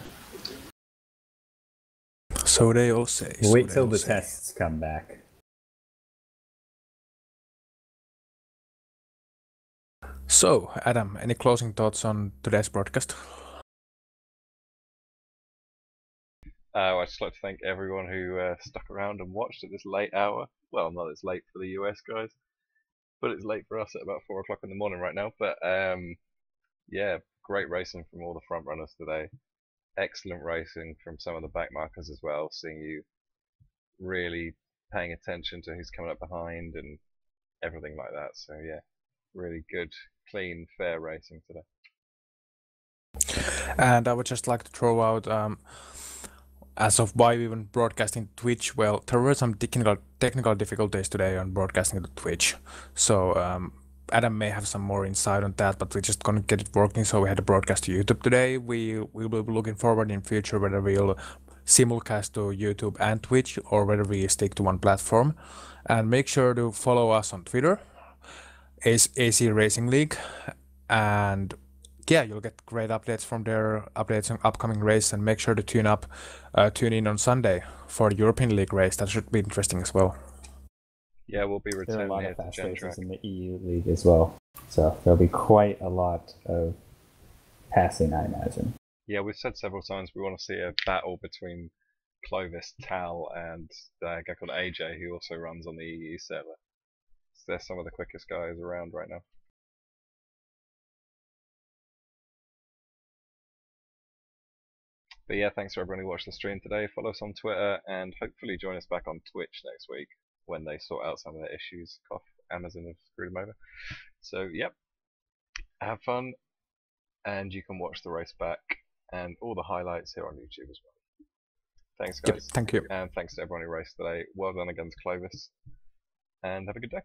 So they all say. Wait till the tests come back. So, Adam, any closing thoughts on today's broadcast? I'd just like to thank everyone who stuck around and watched at this late hour. Well, not as late for the US guys, but it's late for us at about 4 o'clock in the morning right now. But yeah, great racing from all the front runners today. Excellent racing from some of the back markers as well, seeing you really paying attention to who's coming up behind and everything like that. So yeah, really good, clean, fair racing today. And I would just like to throw out, as of why we were broadcasting Twitch, well, there were some technical difficulties today on broadcasting to Twitch. So Adam may have some more insight on that, but we just couldn't get it working, so we had to broadcast to YouTube today. We will be looking forward in future whether we'll simulcast to YouTube and Twitch or whether we stick to one platform. And make sure to follow us on Twitter, AC Racing League, and yeah, you'll get great updates from there, updates on upcoming race, and make sure to tune in on Sunday for the European League race. That should be interesting as well. Yeah, we'll be There are a returning lot here of to fast GenTrack. races in the EU League as well. So there'll be quite a lot of passing, I imagine. Yeah, we've said several times we want to see a battle between Clovis, Tal, and a guy called AJ who also runs on the EE server. So they're some of the quickest guys around right now. But yeah, thanks for everyone who watched the stream today. Follow us on Twitter and hopefully join us back on Twitch next week when they sort out some of their issues. Cough, Amazon have screwed them over. So yep, have fun, and you can watch the race back and all the highlights here on YouTube as well. Thanks guys. Yep, thank you. And thanks to everyone who raced today. Well done against Clovis, and have a good day.